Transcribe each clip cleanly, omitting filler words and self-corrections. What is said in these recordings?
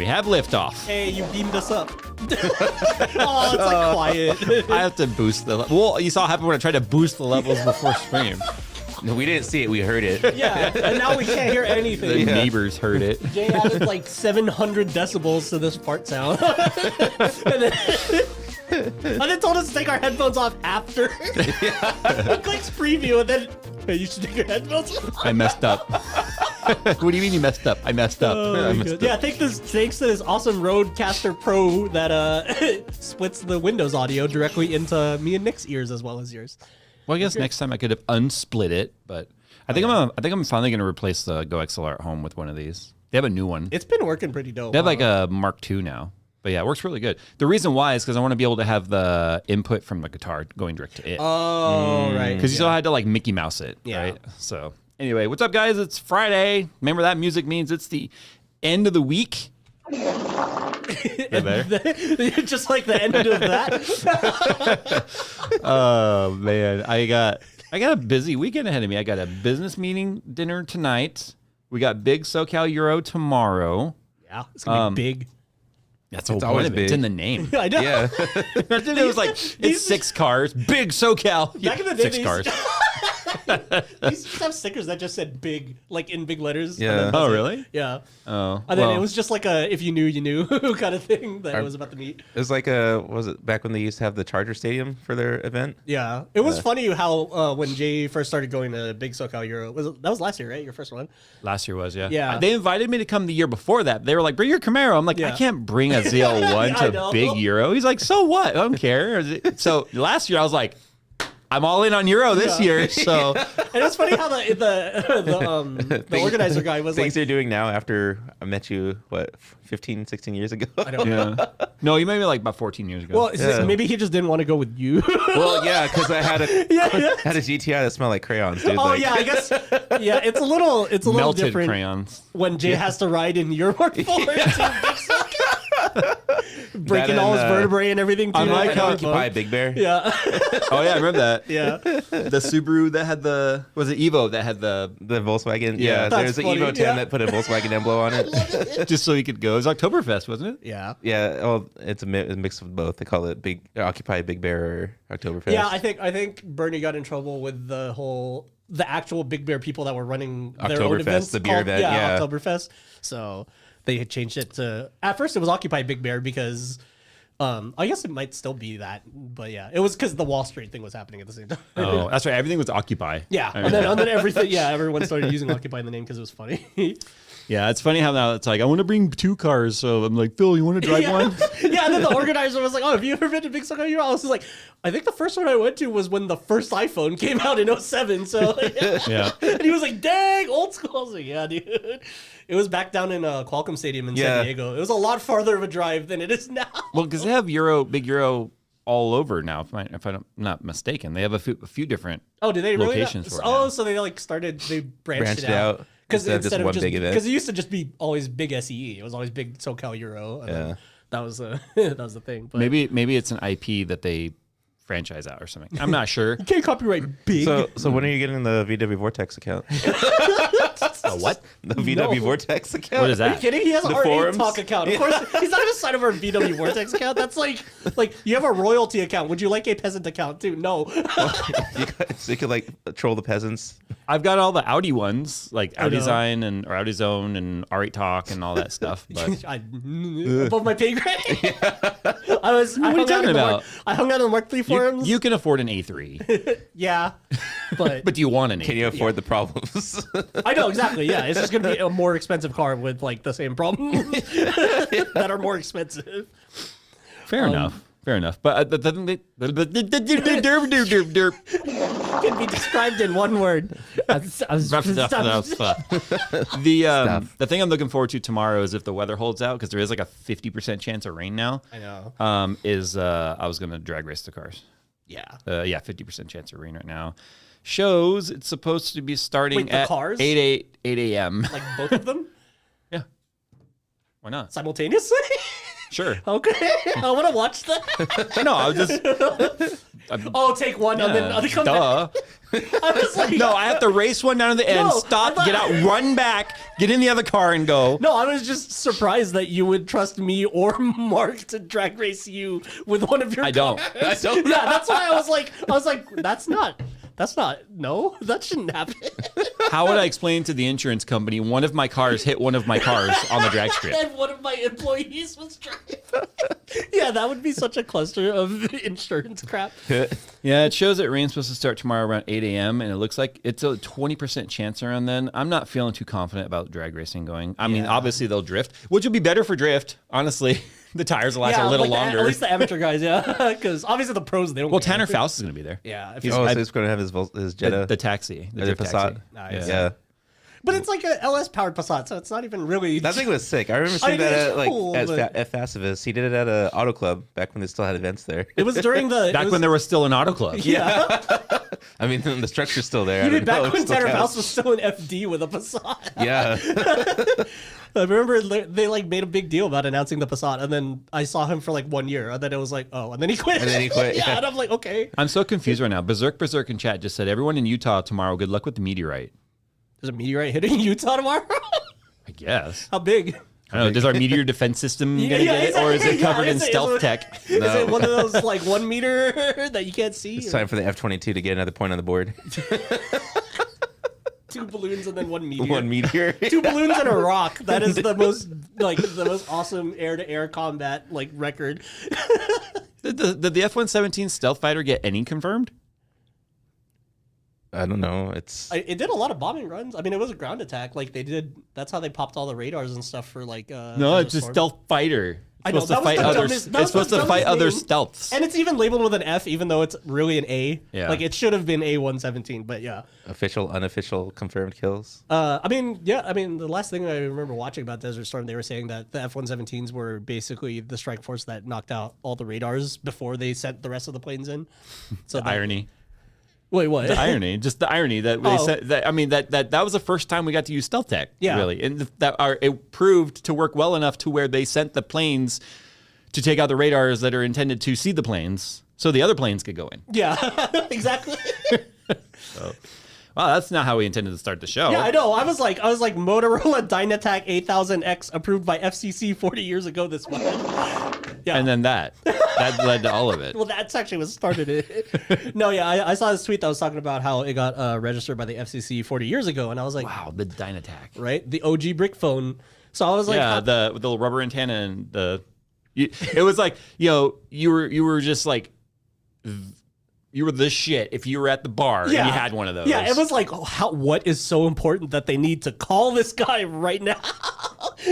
have liftoff. Hey, you beamed us up. Oh, it's like quiet. I have to boost the well, you saw what happened when I tried to boost the levels before stream. No, we didn't see it. We heard it. Yeah, and now we can't hear anything. The neighbors heard it. Jay added like 700 decibels to this part sound. and then told us to take our headphones off after. He clicks preview and then, hey, you should take your headphones off. I messed up. What do you mean you messed up? I messed up. Oh, I messed up. yeah, thanks to this awesome Rodecaster Pro that splits the Windows audio directly into me and Nick's ears as well as yours. Well, I guess next time I could have unsplit it, but I think I'm finally going to replace the Go XLR at home with one of these. They have a new one. It's been working pretty dope. They have like a Mark II now. But yeah, it works really good. The reason why is because I want to be able to have the input from the guitar going direct to it. Oh, right. Because you still had to like Mickey Mouse it, right? So anyway, what's up, guys? It's Friday. Remember that music means it's the end of the week. Just like the end of that. Oh man, I got a busy weekend ahead of me. I got a business meeting dinner tonight. We got Big SoCal Euro tomorrow. Yeah, it's gonna be big. That's the whole always point of it. big. It's in the name. I know. Yeah. It was like it's 6 cars, Big SoCal. Back in the day, 6 cars. They used to have stickers that just said "big" like in big letters. Yeah. And then Oh that's it. really? Yeah. Oh. And then well, it was just like a "if you knew, you knew" kind of thing that it was about to meet. It was like was it back when they used to have the Charger Stadium for their event? Yeah, it was funny how when Jay first started going to Big SoCal Euro, that was last year, right? Your first one. last year was Yeah. They invited me to come the year before that. They were like, "Bring your Camaro." I'm like, Yeah. "I can't bring a ZL1 I to know. Big Euro." He's like, "So what? I don't care." So last year I was like, "I'm all in on Euro this year." So And it's funny how the organizer guy was Things like, they're doing now after I met you, what, 15, 16 years ago? I don't know. yeah. No, you made me like about 14 years ago. Well, it's just, maybe he just didn't want to go with you. Well, yeah, because I had a Yeah. had a GTI that smelled like crayons, dude. Oh like, yeah, I guess. Yeah, it's a little melted different crayons. when Jay has to ride in your Mark IV. Breaking That all his and, vertebrae and everything. Too. I like how Occupy Big Bear. Yeah. Oh yeah, I remember that. Yeah. The Subaru that had was it Evo that had the The Volkswagen. Yeah. Yeah, That's there's an funny, Evo 10 yeah. that put a Volkswagen emblem on it. just so he could go. It was Oktoberfest, wasn't it? Yeah. Yeah, well, it's a mix of both. They call it Occupy Big Bear or Oktoberfest. Yeah, I think Bernie got in trouble with the actual Big Bear people that were running their own Oktoberfest, events. the beer event, Yeah, yeah. Oktoberfest. So they had changed it to. At first, it was Occupy Big Bear because. I guess it might still be that, but yeah, it was because the Wall Street thing was happening at the same time. Oh, that's right. Everything was Occupy. Yeah, I and remember. then everything. Yeah, everyone started using Occupy in the name because it was funny. Yeah, it's funny how now it's like I want to bring 2 cars, so I'm like, Phil, you want to drive yeah. one? Yeah, and then the organizer was like, "Oh, have you ever been to Big SoCal Euro?" I was like, "I think the first one I went to was when the first iPhone came out in 07. So Yeah. And he was like, "Dang, old school." I was like, "Yeah, dude." It was back down in Qualcomm Stadium in San Diego. It was a lot farther of a drive than it is now. Well, because they have Big Euro all over now. If I'm not mistaken, they have a few different. Oh, did they really? Locations for it Oh, now. so they they branched it out because instead of just one big event. because it used to just be always big SEE. It was always Big SoCal Euro. And then that was that was the thing. But Maybe it's an IP that they franchise out or something. I'm not sure. you can't copyright big. So when are you getting the VW Vortex account? What? The VW Vortex account? What is Are you that? kidding? He has an The R8 forums? Talk account. Of course, he's not going to sign up for a VW Vortex account. That's like you have a royalty account. Would you like a peasant account too? No. So you could like troll the peasants. I've got all the Audi ones, like I Audi know. Zine or Audi Zone and R8 Talk and all that stuff. But Above my pay grade. I are you talking about? I hung out on the Mark III forums. you can afford an A3, yeah, but but do you want an Can A3? you afford the problems? I know exactly. Yeah, it's just going to be a more expensive car with like the same problems that are more expensive. Fair enough. Fair enough. But the thing Can be described in one word. the thing I'm looking forward to tomorrow is if the weather holds out, because there is like a 50% chance of rain now. I know. I was gonna drag race the cars. Yeah. 50% chance of rain right now. Shows it's supposed to be starting Wait, the at cars? 8 a.m. Like both of them Yeah. Why not? simultaneously. Sure. Okay, I want to watch that. No, I was just Oh, take one and then other come back. duh. I was like, No, I have to race one down to the end, No, stop, I thought- get out, run back, get in the other car, and go. No, I was just surprised that you would trust me or Mark to drag race you with one of your I don't. cars. Yeah, that's why I was like, that's not, no, that shouldn't happen. How would I explain to the insurance company one of my cars hit one of my cars on the drag strip? And one of my employees was driving. Yeah, that would be such a cluster of insurance crap. Yeah, it shows that rain's supposed to start tomorrow around 8 a.m. and it looks like it's a 20% chance around then. I'm not feeling too confident about drag racing going. I mean, obviously they'll drift, which would be better for drift, honestly. The tires will last a little longer. At least the amateur guys, yeah. Because obviously the pros, they don't. Well, care. Tanner Faust is going to be there. Yeah. If So he's going to have his Jetta. The taxi. The the drift Passat. taxi. Nice. Yeah. But it's like a LS powered Passat, so it's not even really. That thing was sick. I remember seeing I that mean, at, it's like, cool, at, but- at Festivus. He did it at a auto club back when they still had events there. It was during the. Back when there was still an auto club. Yeah. I mean, the structure's still there. You I mean don't know, back it when still Tanner counts. Faust was still in FD with a Passat. Yeah. I remember they like made a big deal about announcing the Passat, and then I saw him for like 1 year, and then it was like, oh, and then he quit. And then he quit, yeah. And I'm like, okay. I'm so confused right now. Berserk in chat just said, everyone in Utah tomorrow, good luck with the meteorite. There's a meteorite hitting Utah tomorrow. I guess. How big? I don't know. Does our meteor defense system gonna get it, or is it exactly. covered Yeah, in is it- stealth is it- tech? Is it one of those like 1 meter that you can't see? It's time for the F-22 to get another point on the board. 2 balloons and then 1 meteor. One meteor. 2 balloons and a rock. That is the most awesome air-to-air combat like record. Did the F-117 stealth fighter get any confirmed? I don't know. It's It did a lot of bombing runs. I mean, it was a ground attack. Like they did. That's how they popped all the radars and stuff for like. No, it's a stealth fighter. I know, It's that supposed to was fight the other. dumbest- that It's was the supposed to fight dumbest other name. stealths. And it's even labeled with an F, even though it's really an A. Yeah. Like it should have been A117, but yeah. official, unofficial, confirmed kills. I mean, the last thing I remember watching about Desert Storm, they were saying that the F-117s were basically the strike force that knocked out all the radars before they sent the rest of the planes in. So that, Irony. Wait, what? The irony. Just the irony that they Oh. said that. I mean, that was the first time we got to use stealth tech. Yeah. Really, and it proved to work well enough to where they sent the planes to take out the radars that are intended to see the planes, so the other planes could go in. Yeah, exactly. Wow, that's not how we intended to start the show. Yeah, I know. I was like Motorola Dynatac 8000X approved by FCC 40 years ago this month. Yeah. And then that led to all of it. Well, that's actually what started it. No, yeah, I saw this tweet that was talking about how it got registered by the FCC 40 years ago, and I was like, Wow, the Dynatac. right, the OG brick phone. So I was like, Yeah, how- the with the little rubber antenna and it was like, you were just like, you were the shit if you were at the bar and you had one of those. Yeah, it was like, what is so important that they need to call this guy right now?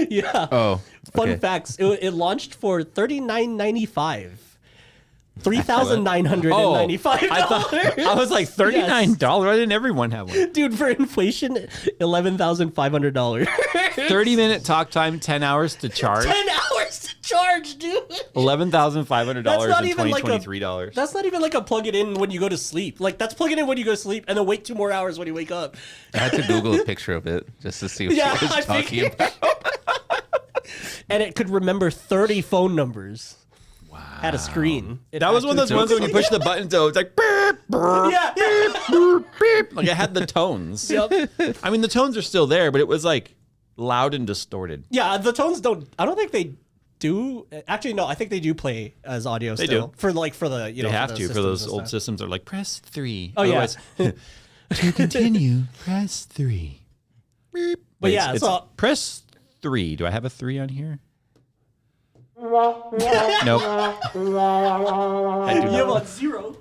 Yeah. Oh, Fun okay. facts. It launched for $39.95. $3,995. I was like $39. Why didn't everyone have one? Dude, for inflation, $11,500. 30-minute talk time, 10 hours to charge. 10 hours to charge, dude. $11,500 That's not in even like a- 2023 dollars. That's not even like a plug it in when you go to sleep. Like that's plug it in when you go to sleep and then wait 2 more hours when you wake up. I had to Google a picture of it just to see what Yeah, she I was talking figured. about. And it could remember 30 phone numbers. Wow. Had a screen. That was one of those ones when you push the button, so it's like beep, beep, Yeah. beep, beep. Like it had the tones. Yep. I mean, the tones are still there, but it was like loud and distorted. Yeah, the tones don't. I don't think they do. Actually, no. I think they do play as audio. They still. do. For the They have to for systems those and old stuff. systems. Are like press 3. Oh yeah. Otherwise, to continue, press 3. Beep. But Wait, yeah, it's so- press 3. Do I have a 3 on here? Nope. I do You have not. a 0.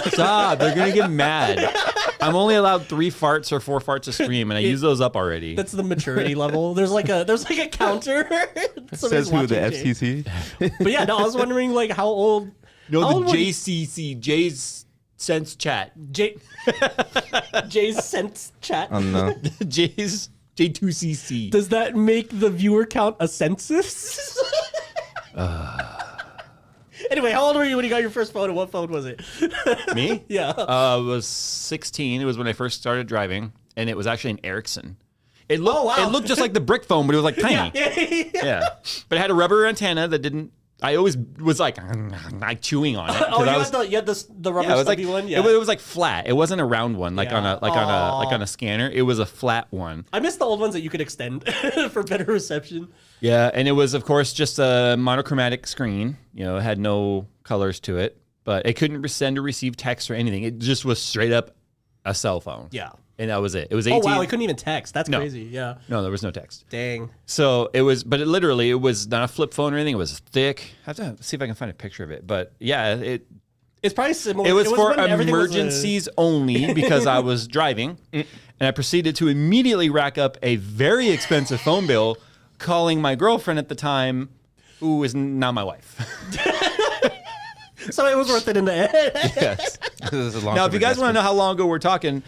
Stop. They're going to get mad. I'm only allowed 3 farts or 4 farts a stream, and I use those up already. That's the maturity level. There's like a counter. Says who, the FCC? But yeah, no. I was wondering like how old. No, how the old would- JCC, JayzTwoCents chat. Jay's sense chat. No. J2CC. Does that make the viewer count a census? Anyway, how old were you when you got your first phone, and what phone was it? Me? Yeah. I was 16. It was when I first started driving, and it was actually an Ericsson. It looked, wow. It looked just like the brick phone, but it was like tiny. Yeah. Yeah. But it had a rubber antenna that didn't. I always was like chewing on it. Oh, you had the rubber it was stuffy like one. Yeah, it was like flat. It wasn't a round one like Yeah. on a scanner. It was a flat one. I miss the old ones that you could extend for better reception. Yeah, and it was of course just a monochromatic screen. You know, it had no colors to it, but it couldn't send or receive text or anything. It just was straight up a cell phone. Yeah. And that was it. It was 18. Oh wow, it couldn't even text. That's crazy. Yeah. No, there was no text. Dang. So it was, but it was not a flip phone or anything. It was thick. I have to see if I can find a picture of it. But yeah, It's probably similar. it was for when everything was emergencies only because I was driving, and I proceeded to immediately rack up a very expensive phone bill, calling my girlfriend at the time, who is now my wife. So it was worth it in the end. Yes. This is a long Now, if you guys want to investment. know how long ago we're talking,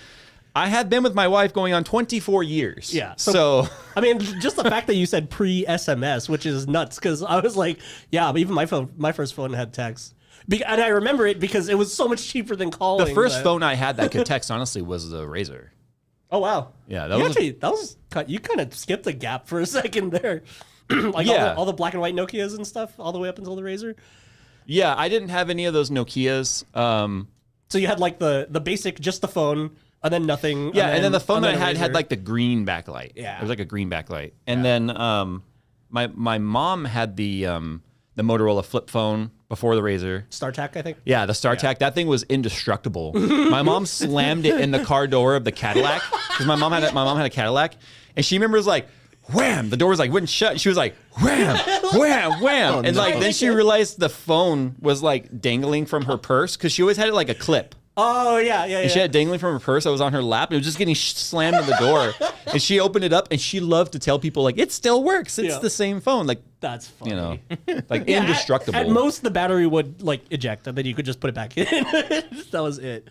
I have been with my wife going on 24 years. Yeah. So I mean, just the fact that you said pre-SMS, which is nuts, because I was like, yeah, but even my first phone had text. And I remember it because it was so much cheaper than calling. the first phone I had that could text, honestly, was the Razor. Oh, wow. Yeah, you kind of skipped a gap for a second there. Like Yeah. all the black and white Nokias and stuff, all the way up until the Razor. Yeah, I didn't have any of those Nokias. So you had like the basic, just the phone, and then nothing. Yeah, and then the phone that I a had Razor. like the green backlight. Yeah. It was like a green backlight. And then my mom had the Motorola flip phone before the Razor. StarTAC, I think. Yeah, the StarTAC. That thing was indestructible. My mom slammed it in the car door of the Cadillac because my mom had a Cadillac, and she remembers like, wham! The door was like wouldn't shut. And she was like, wham, wham, wham, and like then she realized the phone was like dangling from her purse because she always had it like a clip. Oh, yeah. And she had it dangling from her purse that was on her lap. And it was just getting slammed in the door. And she opened it up, and she loved to tell people, like, it still works. It's Yeah. the same phone. Like, That's funny. you know, like Yeah, indestructible. At most, the battery would like eject, and then you could just put it back in. That was it.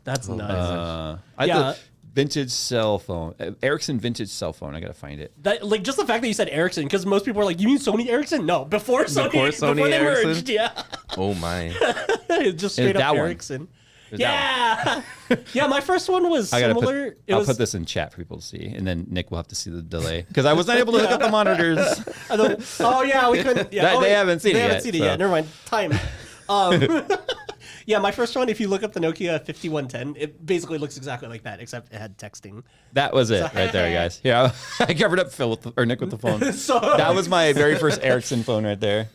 That's nuts. I had Yeah. the vintage cell phone. Ericsson vintage cell phone. I got to find it. That like just the fact that you said Ericsson, because most people are like, "You mean Sony Ericsson?" No, before Sony Sony they Ericsson? merged. Yeah, Oh my. it's just straight that up one. Ericsson. that Yeah, yeah. My first one was I gotta similar. I'll put this in chat for people to see, and then Nick will have to see the delay because I was not able to hook up the monitors. Oh yeah, we couldn't. Yeah, They haven't seen it They haven't yet, seen it so. yet. Never mind. Time. Yeah, my first one. If you look up the Nokia 5110, it basically looks exactly like that, except it had texting. That was it right there, guys. Yeah, I covered up Phil or Nick with the phone. So That was my very first Ericsson phone right there.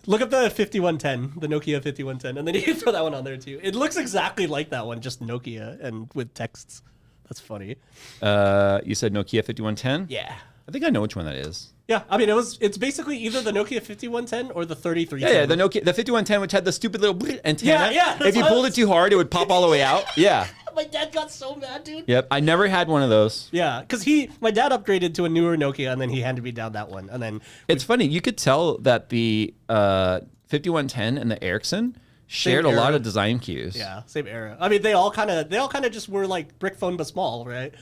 look up the 5110, the Nokia 5110, and then you can throw that one on there too. It looks exactly like that one, just Nokia and with texts. That's funny. You said Nokia 5110? Yeah. I think I know which one that is. Yeah, I mean, it's basically either the Nokia 5110 or the 3310. Yeah, the Nokia, the 5110, which had the stupid little antenna. Yeah, that's If you what I pulled was- it too hard, it would pop all the way out. Yeah. My dad got so mad, dude. Yep. I never had one of those. Yeah, because my dad upgraded to a newer Nokia, and then he handed me down that one, and then It's funny. You could tell that the 5110 and the Ericsson shared a era. lot of design cues. yeah, same era. I mean, they all kind of just were like brick phone but small, right?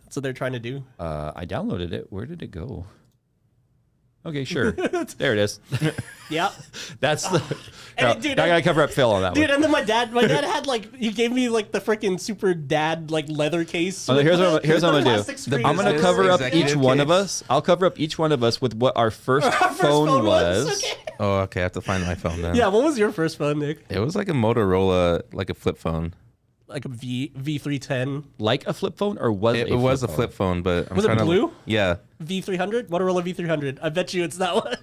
That's what they're trying to do. I downloaded it. Where did it go? Okay, sure. There it is. Yeah. That's the. And No, dude, I gotta cover up Phil on that Dude, one. and then my dad had like he gave me like the freaking super dad like leather case. Oh, here's what I'm gonna Plastic do. screen. I'm gonna business cover up executive each one of case. us. I'll cover up each one of us with what our first First phone was. Okay. Oh, okay. I have to find my phone then. Yeah, what was your first phone, Nick? It was like a Motorola, like a flip phone. Like a V310, Like a flip phone, or was It a was a phone? flip phone, but I'm Was it trying to- blue? Yeah. V300, Motorola V300. I bet you it's that one.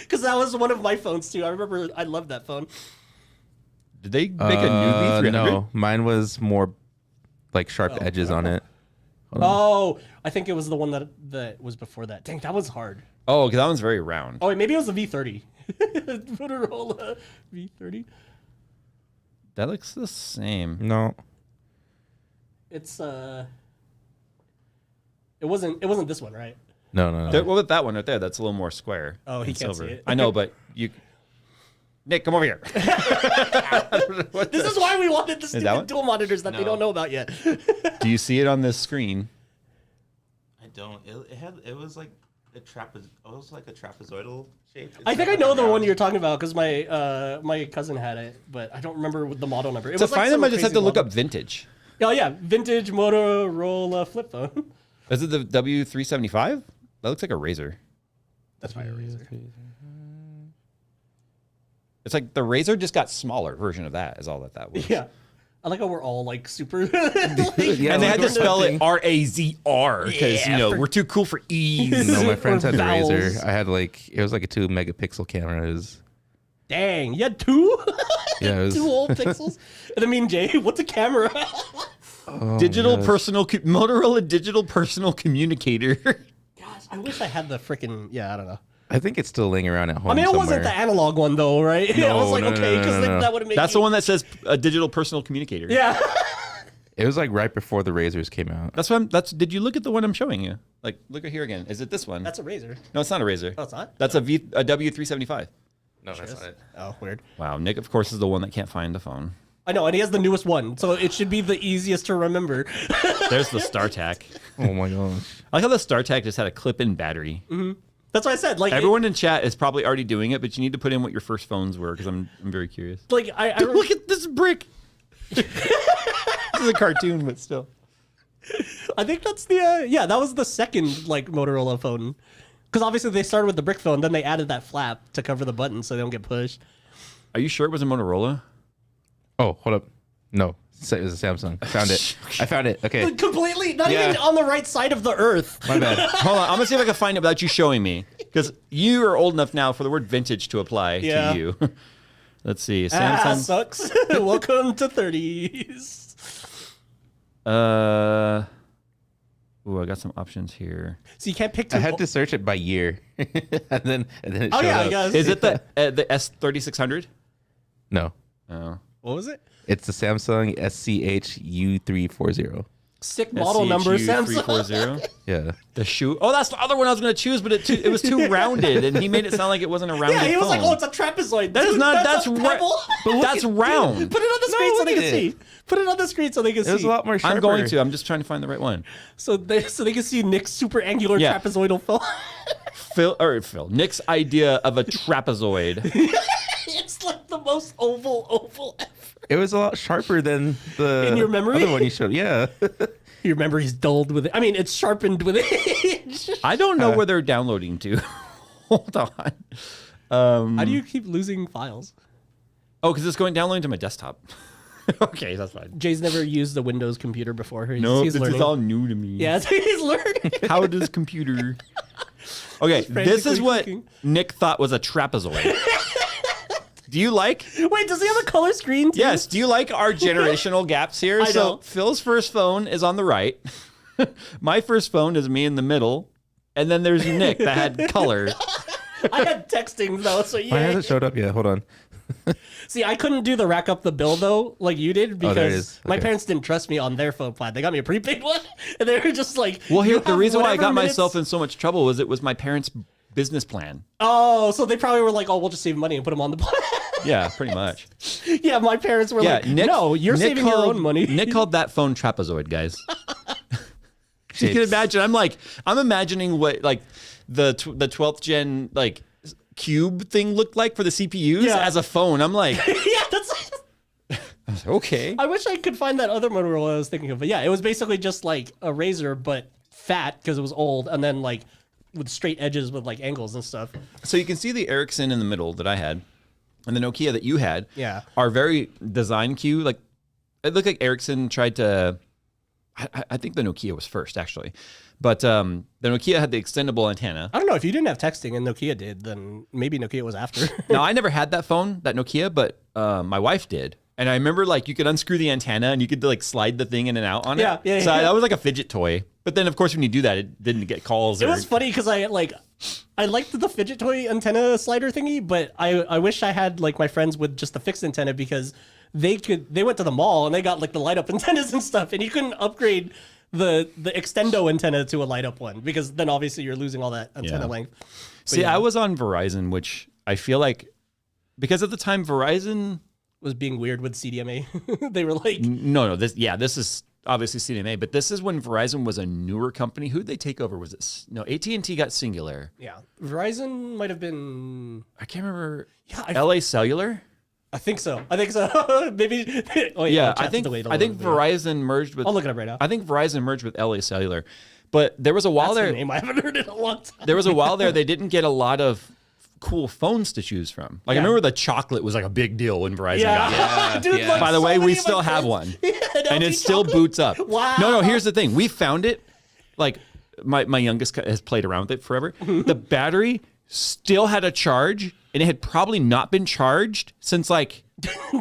Because that was one of my phones too. I remember I loved that phone. Did they make a new V300? No, mine was more like sharp edges on it. Oh, I think it was the one that was before that. Dang, that was hard. Oh, because that one's very round. Oh, wait, maybe it was the V30. Motorola V30. That looks the same. No. It's It wasn't this one, right? No. What about that one right there? That's a little more square. Oh, he and can't see it. I know, but you. Nick, come over here. This is why we wanted the that stupid one? dual monitors that they don't know about yet. Do you see it on this screen? I don't. It was like a trapezoidal shape. I think I know the one you're talking about because my cousin had it, but I don't remember the model number. It To was like find them, some I just have crazy to look model. up vintage. Oh yeah, vintage Motorola flip phone. Is it the W375? That looks like a razor. That's my razor. It's like the Razor just got smaller version of that. Is all that was. Yeah. I like how we're all like super. Yeah, And they had to spell it thing. RAZR because we're too cool for E's. No, my friends had the Vowels. Razor. I had like it was like a 2 megapixel camera. It was, Dang, you had two? yeah, it was, 2 whole pixels? And I mean, Jay, what's a camera? Digital personal Motorola digital personal communicator. Gosh, I wish I had the freaking. Yeah, I don't know. I think it's still laying around at home. I mean, it somewhere. wasn't the analog one though, right? I was like, no, okay, because no. that would have made. That's the one that says a digital personal communicator. Yeah. It was like right before the Razors came out. That's what I'm. Did you look at the one I'm showing you? Like, look at here again. Is it this one? That's a Razor. No, it's not a Razor. Oh, it's not? That's a W375. No, that's not it. Oh, weird. Wow, Nick, of course, is the one that can't find the phone. I know, and he has the newest one, so it should be the easiest to remember. There's the StarTAC. Oh my gosh. I like how the StarTAC just had a clip-in battery. That's what I said. Like Everyone in chat is probably already doing it, but you need to put in what your first phones were because I'm very curious. like I Look at this brick. This is a cartoon, but still. I think that's the yeah, that was the second like Motorola phone. Because obviously they started with the brick phone, then they added that flap to cover the buttons so they don't get pushed. Are you sure it was a Motorola? Oh, hold up. No, it was a Samsung. I found it. I found it. Okay. Completely, not Yeah. even on the right side of the earth. My bad. Hold on, I'm gonna see if I can find it without you showing me, because you are old enough now for the word vintage to apply Yeah. to you. Let's see, Ah, Samsung. sucks. Welcome to 30s. Ooh, I got some options here. So you can't pick. I had to search it by year, and then it Oh showed yeah, up. I guess. Is it the S3600? No, Oh, What was it? it's the Samsung SCH-U340. Sick model number, Samsung. 340. Yeah. The shoe. Oh, that's the other one I was gonna choose, but it was too rounded, and he made it sound like it wasn't a rounded Yeah, he was like, phone. "Oh, it's a trapezoid." That is Dude, not. That's That's a ra- pebble. That's round. Put it on the screen so look they at can see. it. Put it on the screen so they can It was see. a lot more sharper. I'm going to. I'm just trying to find the right one. So they can see Nick's super angular Yeah. trapezoidal phone. Phil. Nick's idea of a trapezoid. It's like the most oval ever. It was a lot sharper than the In your memory? other one you showed. Yeah. Your memory's dulled with it. I mean, it's sharpened with age. I don't know where they're downloading to. Hold on. How do you keep losing files? Oh, because it's downloading to my desktop. Okay, that's fine. Jay's never used a Windows computer before. He's, No, he's this learning. is all new to me. Yeah, he's learning. How does computer? Okay, this is frantically what clicking. Nick thought was a trapezoid. Do you like? Wait, does he have a color screen too? Yes. Do you like our generational gaps here? I So don't. Phil's first phone is on the right. My first phone is me in the middle, and then there's Nick that had color. I had texting though, so Why yeah. hasn't showed up yet? Hold on. See, I couldn't do the rack up the bill though, like you did, Oh, there it because is. my Okay. parents didn't trust me on their phone plan. They got me a prepaid one, and they were just like, Well, here "You the have reason why I whatever got minutes-" myself in so much trouble was it was my parents' business plan. Oh, so they probably were like, "Oh, we'll just save money and put them on the plan." Yeah, pretty much. Yeah, my parents were Yeah, like, Nick. "No, you're Nick saving your called- own money." Nick called that phone trapezoid, guys. You can imagine. I'm imagining what like the 12th gen like cube thing looked like for the CPUs Yeah. as a phone. I'm like, yeah, that's. okay. I wish I could find that other Motorola I was thinking of, but yeah, it was basically just like a Razor, but fat because it was old, and then like with straight edges with like angles and stuff. So you can see the Ericsson in the middle that I had, and the Nokia that you had. Yeah. Are very design cue. Like it looked like Ericsson tried to. I think the Nokia was first actually, but the Nokia had the extendable antenna. I don't know if you didn't have texting and Nokia did, then maybe Nokia was after. Now I never had that phone, that Nokia, but my wife did. And I remember like you could unscrew the antenna and you could like slide the thing in and out on it. Yeah. So that was like a fidget toy. But then of course when you do that, it didn't get calls. It was funny because I liked the fidget toy antenna slider thingy, but I wish I had like my friends with just the fixed antenna because they went to the mall and they got like the light up antennas and stuff, and you couldn't upgrade the extendo antenna to a light up one because then obviously you're losing all that antenna Yeah. length. See, yeah. I was on Verizon, which I feel like because at the time Verizon. Was being weird with CDMA. They were like, This is obviously CDMA, but this is when Verizon was a newer company. Who'd they take over? Was it no AT&T got Singular? yeah, Verizon might have been. I can't remember. Yeah, LA Cellular. I think so. Maybe. Oh Yeah, I'll I think wait a I think little bit. Verizon merged with. I'll look it up right now. I think Verizon merged with LA Cellular, but there was a while That's there. the name I haven't heard in a long time. There was a while there they didn't get a lot of cool phones to choose from. Like, Yeah. I remember the chocolate was like a big deal when Verizon got it. Yeah. Dude, Yeah. like, By the so way, many we of my still have friends- one. Yeah, And LG it still chocolate. boots up. Wow. No, here's the thing. We found it. Like, my youngest has played around with it forever. The battery still had a charge, and it had probably not been charged since like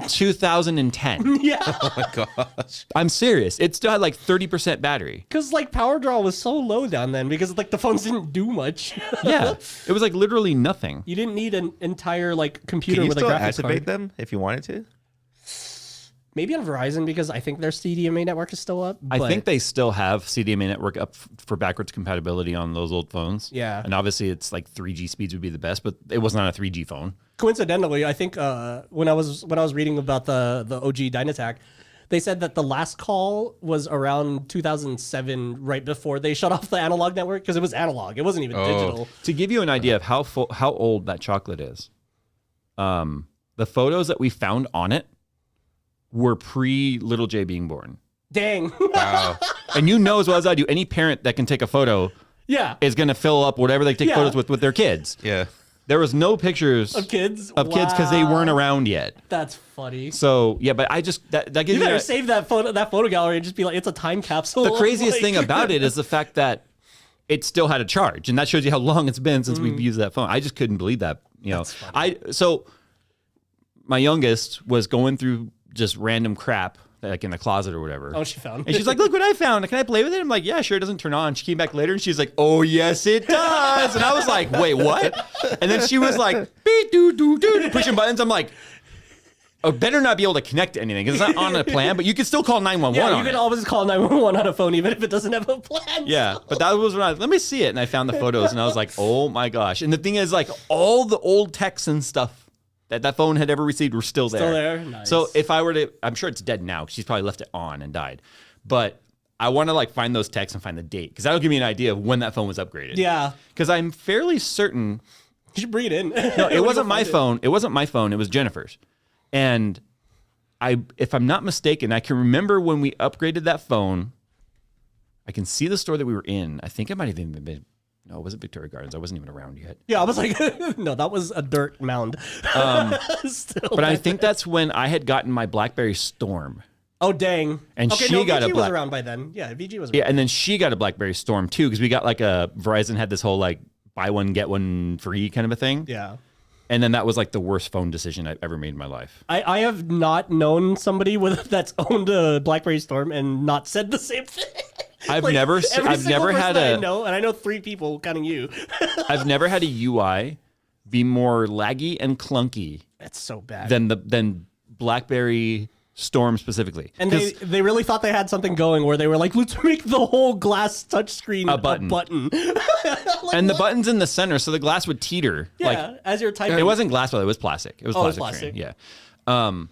2010. Yeah. Oh my gosh. I'm serious. It still had like 30% battery. Because like power draw was so low down then because like the phones didn't do much. Yeah. It was like literally nothing. You didn't need an entire like computer Can you with a still graphics activate card. them if you wanted to? Maybe on Verizon because I think their CDMA network is still up. I but- think they still have CDMA network up for backwards compatibility on those old phones. Yeah. And obviously it's like 3G speeds would be the best, but it was not a 3G phone. coincidentally, I think when I was reading about the OG Dynatac, they said that the last call was around 2007, right before they shut off the analog network because it was analog. It wasn't even digital. To give you an idea of how old that chocolate is, the photos that we found on it were pre Little J being born. Dang. Wow. And you know as well as I do, any parent that can take a photo Yeah. is going to fill up whatever they take Yeah. photos with their kids. Yeah. There was no pictures Of kids? of kids because they weren't Wow. around yet. That's funny. So yeah, but I just that gives You you better a- save that photo gallery and just be like, it's a time capsule. the craziest Like- thing about it is the fact that it still had a charge, and that shows you how long it's been since we've used that phone. I just couldn't believe that. You know, so my youngest was going through just random crap like in the closet or whatever. Oh, she found. And she's like, look what I found. Can I play with it? I'm like, yeah, sure. It doesn't turn on. She came back later and she's like, oh, yes, it does. And I was like, wait, what? And then she was like, beep, doo, doo, doo, pushing buttons. I'm like, oh, better not be able to connect to anything because it's not on a plan, but you can still call 911 yeah, you on can it. always call 911 on a phone even if it doesn't have a plan. Yeah, but that was when let me see it. And I found the photos and I was like, oh my gosh. And the thing is, like, all the old texts and stuff that phone had ever received were still there. Still there? Nice. So if I were to, I'm sure it's dead now because she's probably left it on and died. But I want to like find those texts and find the date because that'll give me an idea of when that phone was upgraded. Yeah. Because I'm fairly certain. You should bring it in. No, it wasn't my phone. It wasn't my phone. It was Jennifer's. And if I'm not mistaken, I can remember when we upgraded that phone. I can see the store that we were in. I think it might have even been. No, it wasn't Victoria Gardens. I wasn't even around yet. Yeah, I was like, no, that was a dirt mound. Still, But I think that's when I had gotten my BlackBerry Storm. Oh, dang. And okay, she no, got a VG was black- around by then. Yeah, VG was around. Yeah, and then she got a BlackBerry Storm too because we got like Verizon had this whole like buy one get one free kind of a thing. Yeah. And then that was like the worst phone decision I've ever made in my life. I have not known somebody that's owned a BlackBerry Storm and not said the same thing. I've Like, never every single had person I a know, and I know 3 people counting you. I've never had a UI be more laggy and clunky That's so bad. than BlackBerry Storm specifically. And 'Cause they really thought they had something going where they were like, let's make the whole glass touchscreen A button. Like, and the what? button's in the center, so the glass would teeter. Yeah, Like as you're typing. it wasn't glass, but it was plastic. It was Oh, it was plastic. plastic. Screen, yeah.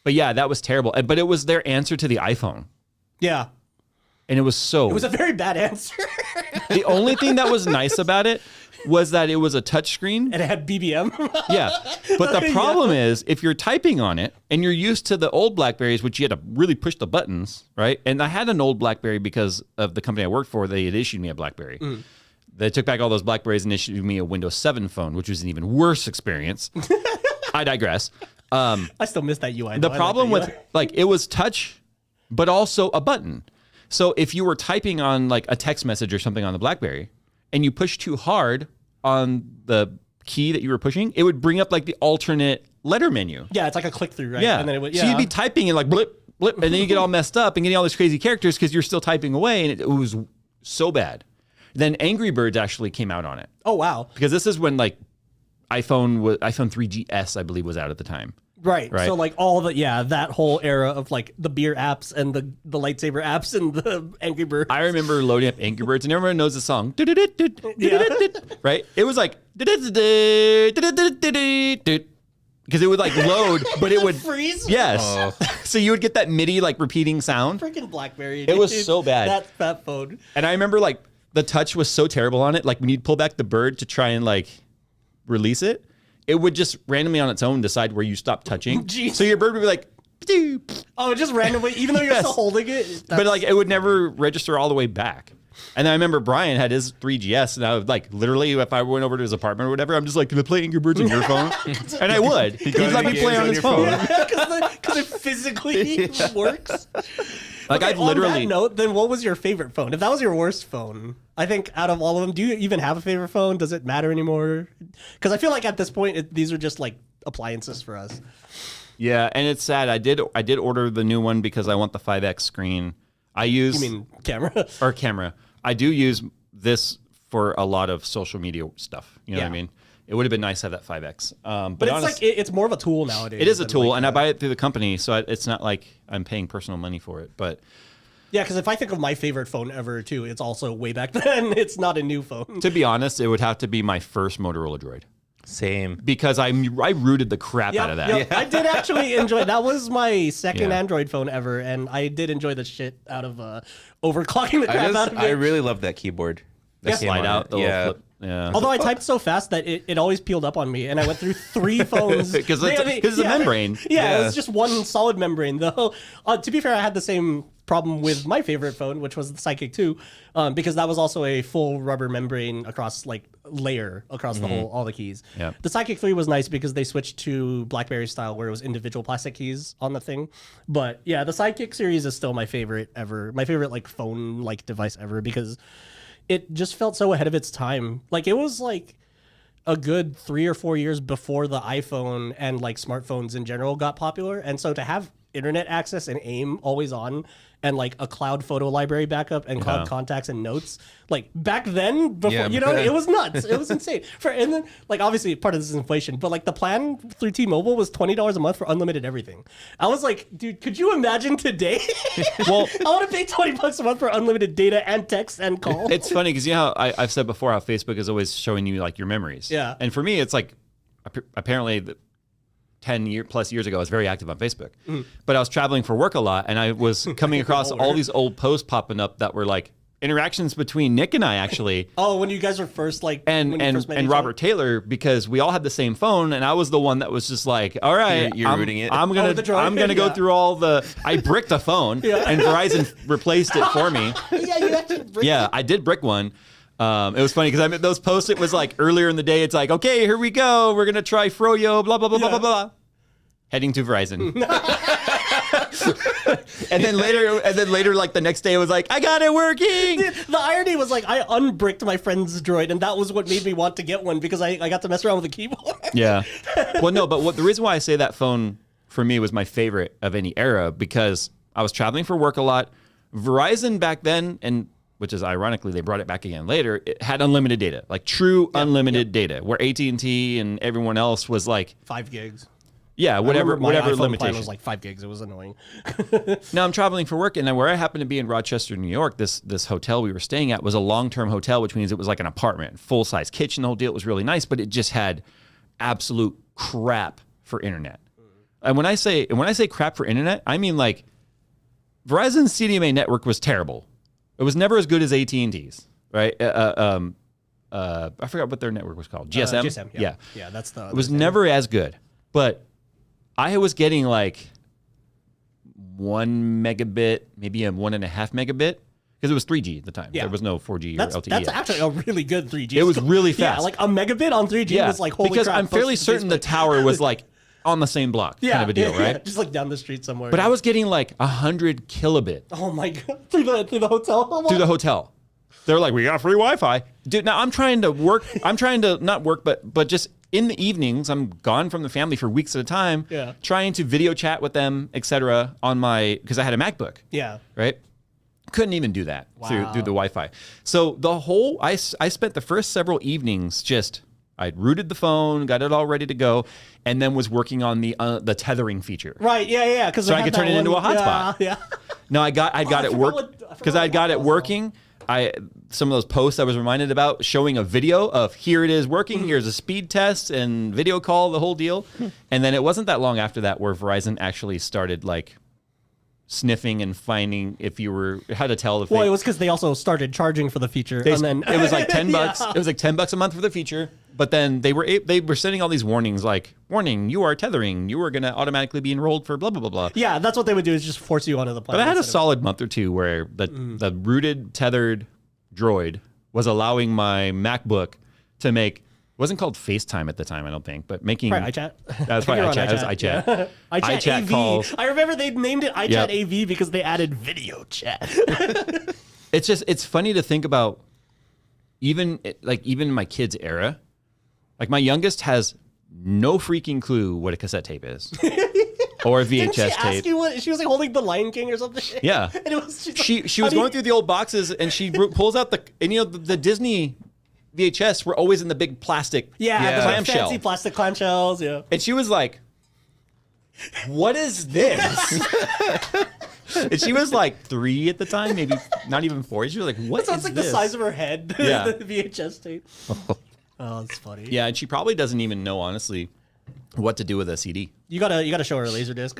But yeah, that was terrible. But it was their answer to the iPhone. Yeah. And it was so It was a very bad answer. the only thing that was nice about it was that it was a touchscreen. And it had BBM. Yeah. But the Yeah. problem is if you're typing on it and you're used to the old Blackberries, which you had to really push the buttons, right? And I had an old Blackberry because of the company I worked for. They had issued me a Blackberry. They took back all those Blackberries and issued me a Windows 7 phone, which was an even worse experience. I digress. I still miss that UI. The though. I problem like that with UI. like it was touch, but also a button. So if you were typing on like a text message or something on the BlackBerry and you push too hard on the key that you were pushing, it would bring up like the alternate letter menu. Yeah, it's like a click through, right? Yeah. And then it would, So you'd be typing and like blip, blip, and then you get all messed up and getting all these crazy characters because you're still typing away, and it was so bad. Then Angry Birds actually came out on it oh, wow. because this is when like iPhone 3GS, I believe, was out at the time. Right. Right. So like that whole era of like the beer apps and the lightsaber apps and the Angry Birds. I remember loading up Angry Birds, and everyone knows the song. Right? It was like because it would like load, but it would freeze. Yes. Oh. So you would get that MIDI like repeating sound. Freaking BlackBerry. It was dude. so bad. That phone. And I remember like the touch was so terrible on it. Like when you'd pull back the bird to try and like release it, it would just randomly on its own decide where you stop touching. Jeez. So your bird would be like, "Doo." Oh, just randomly, even though you're Yes. still holding it. But like it would never register all the way back. And then I remember Brian had his 3GS, and I would like literally, if I went over to his apartment or whatever, I'm just like, can I play Angry Birds on your phone? And I would. He'd let me play on his phone. Because it physically works. Like Okay, I've literally. On that note, then what was your favorite phone? If that was your worst phone, I think out of all of them, do you even have a favorite phone? Does it matter anymore? Because I feel like at this point, these are just like appliances for us. Yeah, and it's sad. I did order the new one because I want the 5X screen. I use You mean camera? or camera. I do use this for a lot of social media stuff. You know what I Yeah. mean? It would have been nice to have that 5X. But it's like it's more of a tool nowadays. it is a than, tool, like, and I buy it through the company, so it's not like I'm paying personal money for it. But yeah, because if I think of my favorite phone ever too, it's also way back then. It's not a new phone. to be honest, it would have to be my first Motorola Droid Same. because I rooted the crap out of that. Yep. I did actually enjoy. That was my second Yeah. Android phone ever, and I did enjoy the shit out of overclocking the crap out of it. I really love that keyboard. That came Slide on out it. the little flip. Yeah. Although I typed so fast that it always peeled up on me, and I went through 3 phones. Because it's a membrane. Yeah, it Yeah. was just one solid membrane. Though, to be fair, I had the same problem with my favorite phone, which was the Sidekick 2, because that was also a full rubber membrane across layer across the whole all the keys. Yeah. The Sidekick 3 was nice because they switched to Blackberry style, where it was individual plastic keys on the thing. But yeah, the Sidekick series is still my favorite ever. My favorite phone device ever because it just felt so ahead of its time. Like it was like a good 3 or 4 years before the iPhone and smartphones in general got popular. And so to have internet access and AIM always on and a cloud photo library backup and cloud contacts and notes, back then, before Yeah. it was nuts. It was insane. And then obviously part of this is inflation, but the plan through T-Mobile was $20 a month for unlimited everything. I was like, dude, could you imagine today? Well, I want to pay $20 a month for unlimited data and text and call. it's funny because you know how I've said before how Facebook is always showing you your memories. Yeah. And for me, it's apparently 10 plus years ago, I was very active on Facebook, but I was traveling for work a lot, and I was coming across all these old posts popping up that were interactions between Nick and I actually. Oh, when you guys were first And Robert Taylor, because we all had the same phone, and I was the one that was just like, all right, You're rooting it. I'm gonna the Droid? go Yeah. through all the. I bricked the phone, and Verizon replaced it for me. Yeah, you actually. Yeah, I did brick one. It was funny because those posts. It was earlier in the day. It's okay, here we go. We're gonna try Froyo. Blah blah blah blah blah blah. Heading to Verizon. and then later, the next day, it was I got it working. The irony was I unbricked my friend's Droid, and that was what made me want to get one because I got to mess around with the keyboard. Yeah. Well, no, but the reason why I say that phone for me was my favorite of any era because I was traveling for work a lot. Verizon back then, and which is ironically they brought it back again later, it had unlimited data, true unlimited data, where AT&T and everyone else was 5 gigs. yeah, whatever My iPhone limitation. plan was 5 gigs. It was annoying. Now I'm traveling for work, and then where I happened to be in Rochester, New York, this hotel we were staying at was a long-term hotel, which means it was an apartment, full-size kitchen, the whole deal. It was really nice, but it just had absolute crap for internet. And when I say crap for internet, I mean Verizon's CDMA network was terrible. It was never as good as AT&T's, right? I forgot what their network was called. GSM. GSM. Yeah. Yeah, that's the. It was never as good, but I was getting 1 megabit, maybe a 1.5 megabit, because it was 3G at the time. Yeah. There was no 4G That's or LTE. that's yet. actually a really good 3G. It was really fast. Yeah, a megabit on 3G was holy because crap. I'm fairly posted to certain the Facebook. tower was on the same block, kind of a deal, right? Just down the street somewhere. But I was getting 100 kilobit Oh my god! Through the hotel. through the hotel. They're we got free Wi-Fi, dude. Now I'm trying to work. I'm trying to not work, but just in the evenings, I'm gone from the family for weeks at a time. Yeah. Trying to video chat with them, etc. on because I had a MacBook. Yeah. Right. Couldn't even do that through Wow. the Wi-Fi. So I spent the first several evenings I rooted the phone, got it all ready to go, and then was working on the tethering feature. Right. Yeah. Because So I could turn it into a hotspot. Yeah. No, I got it forgot work what- I forgot because what I got it was working. Some of those posts I was reminded about showing a video of here it is working. Here's a speed test and video call, the whole deal. And then it wasn't that long after that where Verizon actually started sniffing and finding if you were how to tell if Well, it was because they also started charging for the feature, and then it was $10. Yeah. It was $10 a month for the feature. But then they were sending all these warnings warning, you are tethering, you are going to automatically be enrolled for blah blah blah blah. Yeah, that's what they would do is just force you onto the plan. But I had a instead of- solid month or two where the rooted tethered Droid was allowing my MacBook to make, it wasn't called FaceTime at the time, I don't think, but making iChat. That's probably iChat. It was iChat. Yeah. iChat AV. calls. I remember they named it iChat AV because they added video chat. It's funny to think about, even my kids' era. Like my youngest has no freaking clue what a cassette tape is. Or a VHS Didn't she tape. ask you what? She was like holding the Lion King or something. Yeah. And it was, She was going through the old boxes and she pulls out the Disney VHS were always in the big plastic the clamshell. fancy plastic clamshells. Yeah. And she was like, "What is this?" And she was like 3 at the time, maybe not even 4. She was like, "What is That sounds like this?" the size of her head. Yeah. The VHS tape. Oh, that's funny. Yeah, and she probably doesn't even know, honestly, what to do with a CD. You gotta show her a Laserdisc.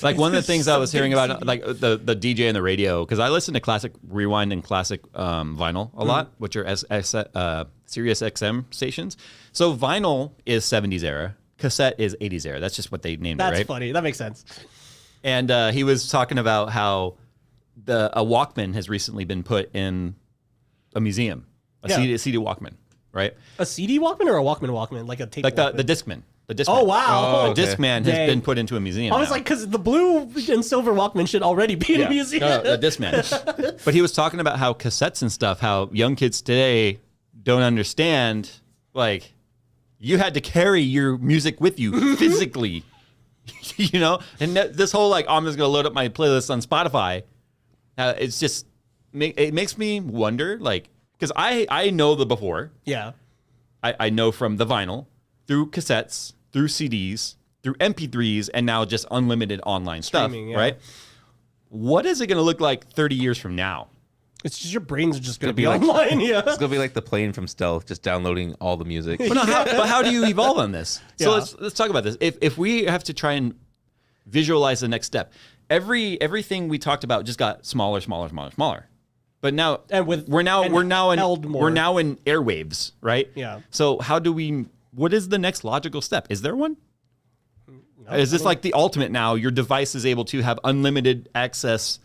Like one of the things I was hearing about, like the DJ and the radio, because I listen to classic rewind and classic vinyl a lot, which are Sirius XM stations. So vinyl is 70s era, cassette is 80s era. That's just what they named it, right? That's funny. That makes sense. And he was talking about how a Walkman has recently been put in a museum, a CD Walkman, right? A CD Walkman or a Walkman? Like a tape Like Walkman? the Discman. The Discman. Oh, wow. The Discman has Dang. been put into a museum. I was now. like, because the blue and silver Walkman should already be in a museum. No, the Discman. But he was talking about how cassettes and stuff, how young kids today don't understand, like, you had to carry your music with you physically, you know? And this whole, like, I'm just going to load up my playlist on Spotify. It's just, it makes me wonder, like, because I know the before. Yeah. I know from the vinyl, through cassettes, through CDs, through MP3s, and now just unlimited online stuff, right? What is it going to look like 30 years from now? It's just your brains are just going to be like- online. Yeah. It's gonna be like the plane from Stealth, just downloading all the music. But, but how do you evolve on this? So Yeah. let's talk about this. If we have to try and visualize the next step, everything we talked about just got smaller. But now we're now in airwaves, right? Yeah. So what is the next logical step? Is there one? Is this like the ultimate now? Your device is able to have unlimited access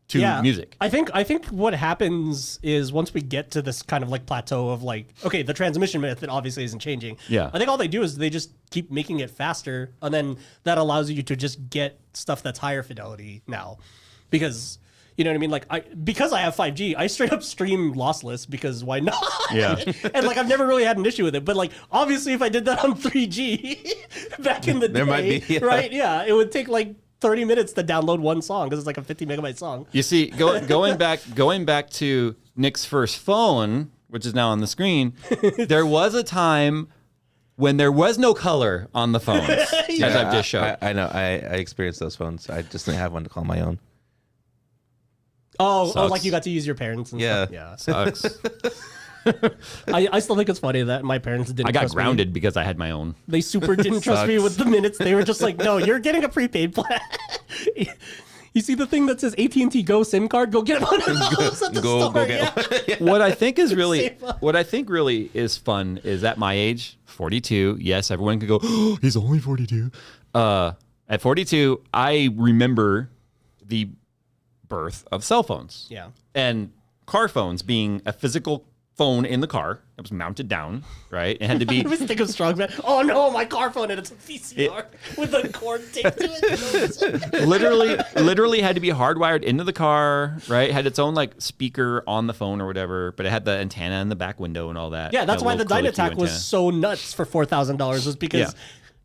to music. I think what happens is once we get to this kind of like plateau of like, okay, the transmission method obviously isn't changing. Yeah. I think all they do is they just keep making it faster, and then that allows you to just get stuff that's higher fidelity now, because you know what I mean? Like because I have 5G, I straight up stream lossless because why not? Yeah. And like I've never really had an issue with it, but like obviously if I did that on 3G back in the day, There might be, yeah. right? Yeah, it would take like 30 minutes to download one song because it's like a 50 megabyte song. You see, going back to Nick's first phone, which is now on the screen, there was a time when there was no color on the phones, as I've just shown. I know. I experienced those phones. I just didn't have one to call my own. Oh, Sucks. like you got to use your parents and Yeah. stuff. Yeah. Sucks. I still think it's funny that my parents didn't I got trust grounded because I had my own. me. They super didn't trust me Sucks. with the minutes. They were just like, no, you're getting a prepaid plan. You see the thing that says AT&T Go SIM card? Go get one of those at the Go store. get Yeah. What I think is Save up. really is fun is at my age, 42. Yes, everyone could go, oh, he's only 42. At 42, I remember the birth of cell phones. Yeah. And car phones being a physical phone in the car that was mounted down, right? It had to I be always think of Strongman. Oh no, my car phone and it's a VCR with a cord taped to it. literally had to be hardwired into the car, right? Had its own like speaker on the phone or whatever, but it had the antenna in the back window and all that. Yeah, that's a why the little curly Q Dynatac was antenna. so nuts for $4,000 was because Yeah.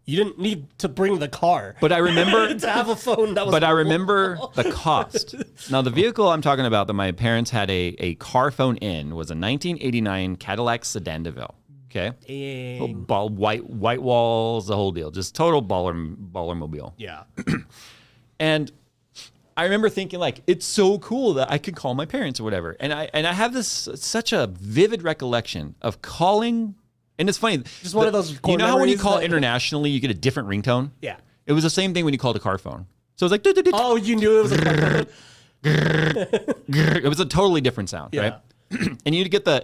you didn't need to bring the car. But I remember to have a phone that was. But I remember the cost. Now, the vehicle I'm talking about that my parents had a car phone in was a 1989 Cadillac Sedan DeVille. Okay, Dang. white walls, the whole deal, just total baller mobile. Yeah. And I remember thinking like, it's so cool that I could call my parents or whatever. And I have this such a vivid recollection of calling. And it's funny. Just one of those You core know how when you memories call that- internationally, you get a different ringtone? Yeah. It was the same thing when you called a car phone. So it was like, Oh, you knew it was a it was a totally different sound, Yeah. right? and you'd get the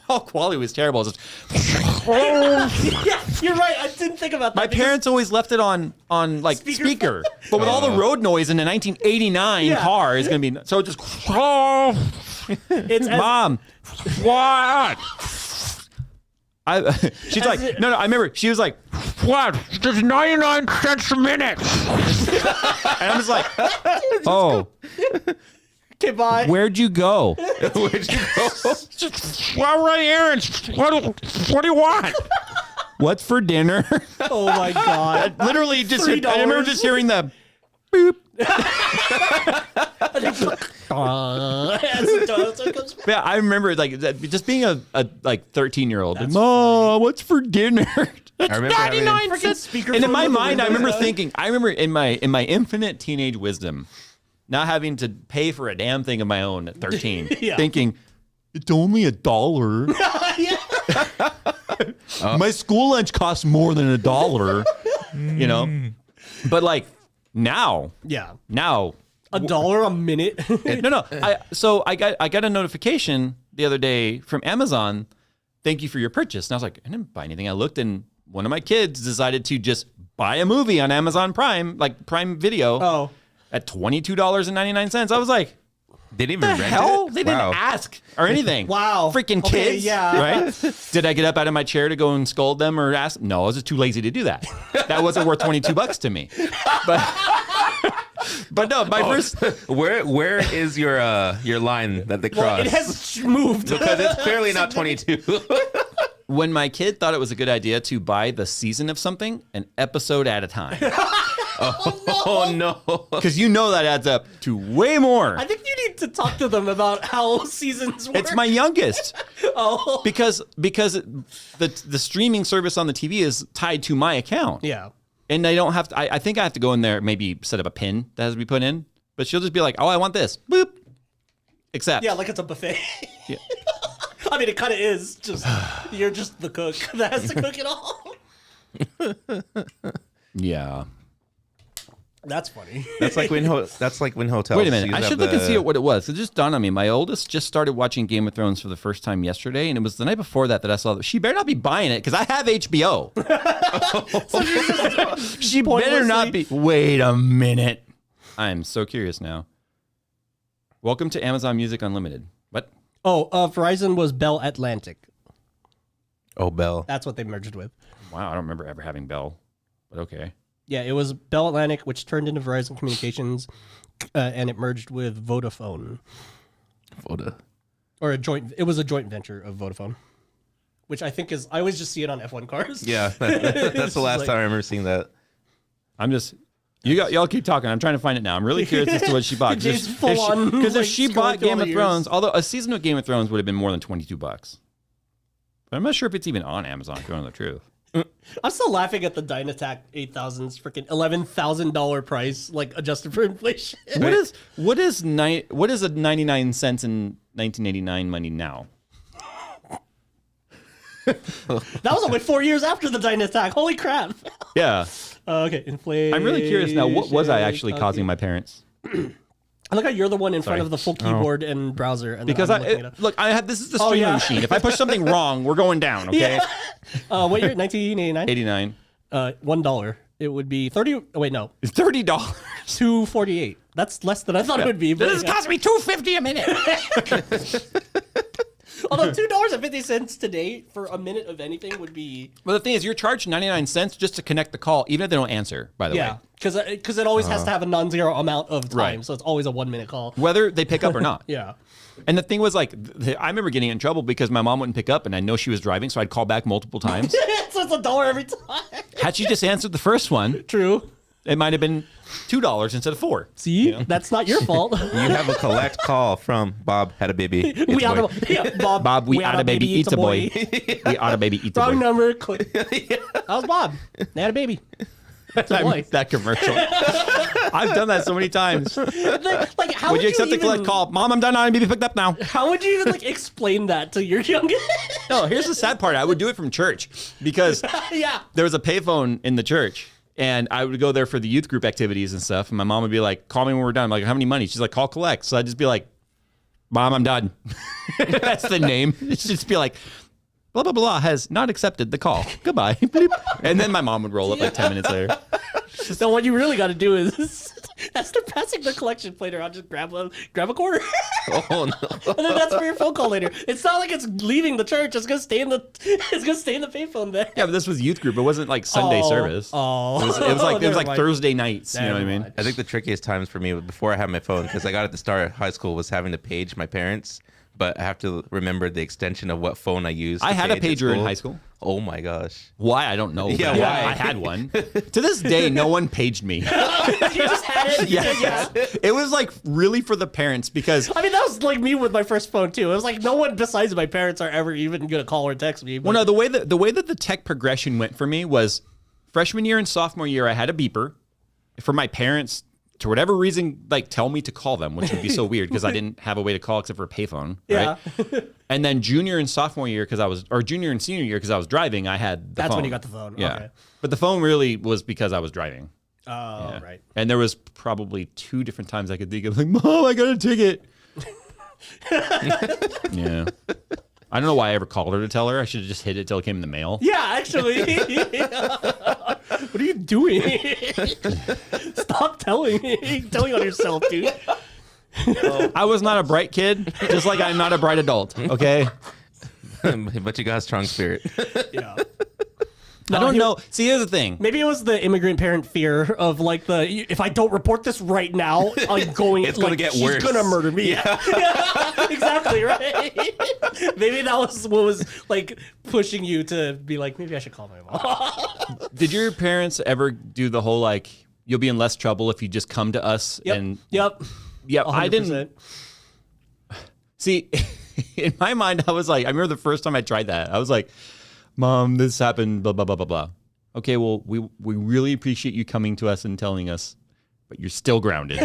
quality was terrible. It was just, Yeah, you're right. I didn't think about that. my parents always left it on like speaker, but with all the road noise in a 1989 car is gonna be so it just. It's Mom, what? She's like, no. I remember she was like, what? There's 99 cents a minute. And I'm just like, oh. Okay, bye. Where'd you go? Where'd you go? Well, right here. What do you want? What's for dinner? Oh my god. Literally just. $3. I remember just hearing the boop. Yeah, I remember like just being a like 13-year-old. Mom, what's for dinner? It's 99 cents. And in my mind, I remember thinking. I remember in my infinite teenage wisdom, not having to pay for a damn thing of my own at 13, thinking it's only $1. My school lunch costs more than $1. You know, but like now, now. $1 a minute. No. I got a notification the other day from Amazon. Thank you for your purchase. And I was like, I didn't buy anything. I looked and one of my kids decided to just buy a movie on Amazon Prime, like Prime Video, at $22.99. I was like, they didn't even rent hell? it? They didn't ask or anything. Wow. Freaking Okay, kids. yeah. Right? Did I get up out of my chair to go and scold them or ask? No, I was just too lazy to do that. That wasn't worth $22 to me. But no, my first. Where is your line that they crossed? It has moved because it's clearly not 22. When my kid thought it was a good idea to buy the season of something, an episode at a time. Oh no! Because you know that adds up to way more. I think you need to talk to them about how seasons work. It's my youngest. Because the streaming service on the TV is tied to my account. Yeah. And I don't have to, I think I have to go in there, maybe set up a pin that has to be put in. But she'll just be like, oh, I want this. Boop. Accept. Yeah, like it's a buffet. Yeah. I mean, it kind of is. Just you're just the cook that has to cook it all. Yeah. That's funny. That's like when hotels. Wait a minute. I should look and see what it was. It just dawned on me. My oldest just started watching Game of Thrones for the first time yesterday, and it was the night before that I saw that she better not be buying it because I have HBO. She better not be. Wait a minute. I'm so curious now. Welcome to Amazon Music Unlimited. What? Oh, Verizon was Bell Atlantic. Oh, Bell. That's what they merged with. Wow, I don't remember ever having Bell, but okay. Yeah, it was Bell Atlantic, which turned into Verizon Communications, and it merged with Vodafone. Or it was a joint venture of Vodafone, which I think is, I always just see it on F1 cars. Yeah, that's the last time I remember seeing that. I'm just, y'all keep talking. I'm trying to find it now. I'm really curious as to what she bought. Because if she bought Game of Thrones, although a season of Game of Thrones would have been more than $22. But I'm not sure if it's even on Amazon, if you want the truth. I'm still laughing at the Dynatac 8000's freaking $11,000 price, like adjusted for inflation. What is a 99 cents in 1989 money now? That was only 4 years after the Dynatac. Holy crap. Yeah. Okay, inflation. I'm really curious now. What was I actually causing my parents? I look how you're the one in front of the full keyboard and browser. And because this is the streaming machine. If I push something wrong, we're going down. Okay. What year? 1989. 89. $1. It would be 30. Oh wait, no. It's $30. $2.48. That's less than I thought it would be. But this is costing me $2.50 a minute. Although $2.50 today for a minute of anything would be. Well, the thing is, you're charged 99 cents just to connect the call, even if they don't answer. By the way. Yeah, because it always has to have a non-zero amount of time, Right. so it's always a 1 minute call. Whether they pick up or not. Yeah. And the thing was, like, I remember getting in trouble because my mom wouldn't pick up, and I know she was driving, so I'd call back multiple times. So it's $1 every time. Had she just answered the first one, True. it might have been $2 instead of $4. See, that's not your fault. You have a collect call from Bob had a baby. Bob, we had a baby, eats a boy. We ought a baby, eats a boy. Wrong number. That was Bob. They had a baby. It's a boy. That commercial. I've done that so many times. Like, how would you accept the collect call? Mom, I'm done. I'm baby picked up now. How would you even explain that to your youngest? No, here's the sad part. I would do it from church because there was a payphone in the church. And I would go there for the youth group activities and stuff. And my mom would be like, call me when we're done. I'm like, how many money? She's like, call collect. So I'd just be like, Mom, I'm done. That's the name. It's just be like, blah, blah, blah has not accepted the call. Goodbye. Bleep. And then my mom would roll up like 10 minutes later. So what you really got to do is, as they're passing the collection plate around, just grab a quarter. Oh no! And then that's for your phone call later. It's not like it's leaving the church. It's gonna stay in the payphone there. Yeah, but this was youth group. It wasn't like Sunday service. Oh, It was like Never mind. Thursday nights. You know what I mean? mind. I think the trickiest times for me before I had my phone, because I got at the start of high school, was having to page my parents. But I have to remember the extension of what phone I used. I had a page at pager in school. high school. Oh my gosh! Why? I don't know. Yeah, but why? I had one. To this day, no one paged me. You just had it. Yeah. It was like really for the parents because I mean, that was like me with my first phone too. It was like no one besides my parents are ever even gonna call or text me. But... well, no, the way that the tech progression went for me was freshman year and sophomore year. I had a beeper for my parents to whatever reason, like tell me to call them, which would be so weird because I didn't have a way to call except for a payphone. Yeah. Right. And then junior and sophomore year junior and senior year because I was driving, I had the phone. That's when you got the phone. Yeah. Okay. But the phone really was because I was driving. Oh, Yeah. right. And there was probably 2 different times I could think of like, Mom, I got a ticket. Yeah. I don't know why I ever called her to tell her. I should have just hid it till it came in the mail. Yeah, actually. What are you doing? Stop telling on yourself, dude. I was not a bright kid, just like I'm not a bright adult. Okay. But you got a strong spirit. Yeah. I don't know. See, here's the thing. Maybe it was the immigrant parent fear of like if I don't report this right now, I'm going. It's gonna get worse. She's gonna murder me. Yeah. Exactly right. Maybe that was what was like pushing you to be like, maybe I should call my mom. Did your parents ever do the whole like, you'll be in less trouble if you just come to us? Yep. And Yep. yeah, 100%. I didn't. See, in my mind, I was like, I remember the first time I tried that. I was like, Mom, this happened, blah, blah, blah, blah, blah. Okay, well, we really appreciate you coming to us and telling us, but you're still grounded.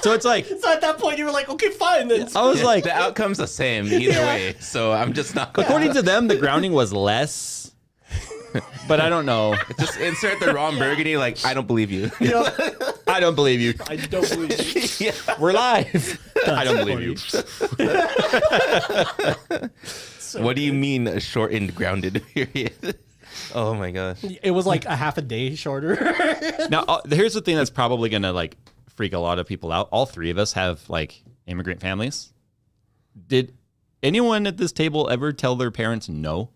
So it's like, So at that point, you were like, okay, fine. Then. I was like, The outcome's the same either way. So I'm just not. according to them, the grounding was less, but I don't know. Just insert the Ron Burgundy. Like, I don't believe you. I don't believe you. I don't believe you. We're live. I don't believe you. What do you mean a shortened grounded period? Oh my gosh. It was like a half a day shorter. Now, here's the thing that's probably going to like freak a lot of people out. All 3 of us have like immigrant families. Did anyone at this table ever tell their parents no?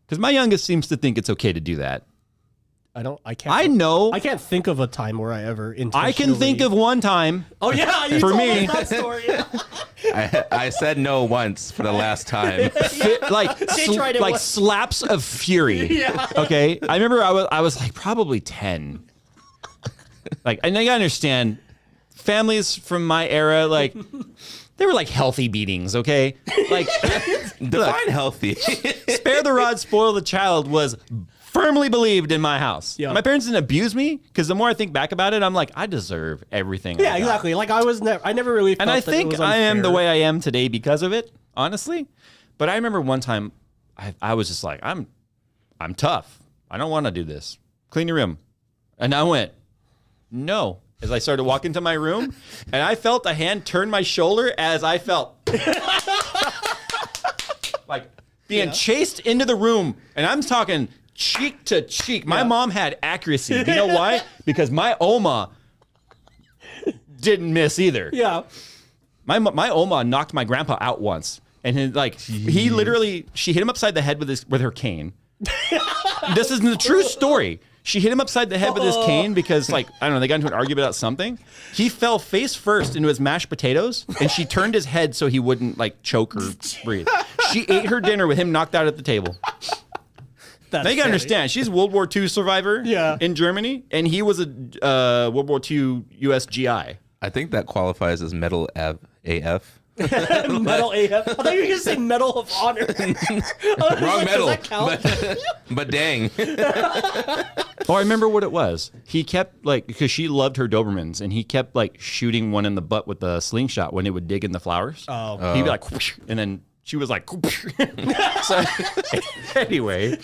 Because my youngest seems to think it's okay to do that. I can't. I know. I can't think of a time where I ever intentionally. I can think of one time. Oh yeah, you For told me. us that story. I said no once for the last time. tried it once. Slaps of fury. Yeah. Okay. I remember I was like probably 10. Like, and I gotta understand, families from my era, like, they were like healthy beatings, okay? Like, Define healthy. spare the rod, spoil the child was firmly believed in my house. Yeah. My parents didn't abuse me because the more I think back about it, I'm like, I deserve everything. Yeah, I got. exactly. Like I never really. Felt And I that it think was I am the unfair. way I am today because of it, honestly. But I remember one time I was just like, I'm tough. I don't want to do this. Clean your room. And I went, no. As I started walking to my room, and I felt a hand turn my shoulder as I felt like being chased into the room. And I'm talking cheek to cheek. My mom had accuracy. Do you know why? Because my Oma didn't miss either. Yeah. My Oma knocked my grandpa out once. And he literally, she hit him upside the head with her cane. This is the true story. She hit him upside the head with his cane because, like, I don't know, they got into an argument about something. He fell face first into his mashed potatoes, and she turned his head so he wouldn't, like, choke or breathe. She ate her dinner with him knocked out at the table. That's Now, you gotta funny. understand, she's a World War II survivor in Germany, and he was a World War II U.S. GI. I think that qualifies as metal AF. Medal AF. I thought you were gonna say Medal of Honor. Wrong medal. Does that count? But dang. Oh, I remember what it was. He kept, like, because she loved her Dobermans, and he kept, like, shooting one in the butt with a slingshot when it would dig in the flowers. Oh. He'd be like, whoosh, and then she was like, so, anyway,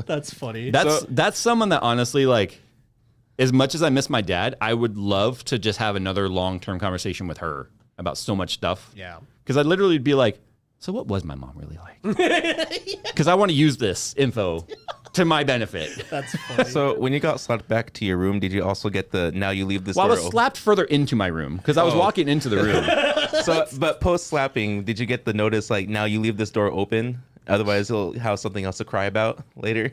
That's funny. that's someone that honestly, like, as much as I miss my dad, I would love to just have another long-term conversation with her. about so much stuff. Yeah. Because I'd literally be like, so what was my mom really like? Because I want to use this info to my benefit. That's funny. So when you got slapped back to your room, did you also get the now you leave this Well, I door was open? slapped further into my room because I was walking into the room. So, but post slapping, did you get the notice like now you leave this door open? Otherwise, he'll have something else to cry about later.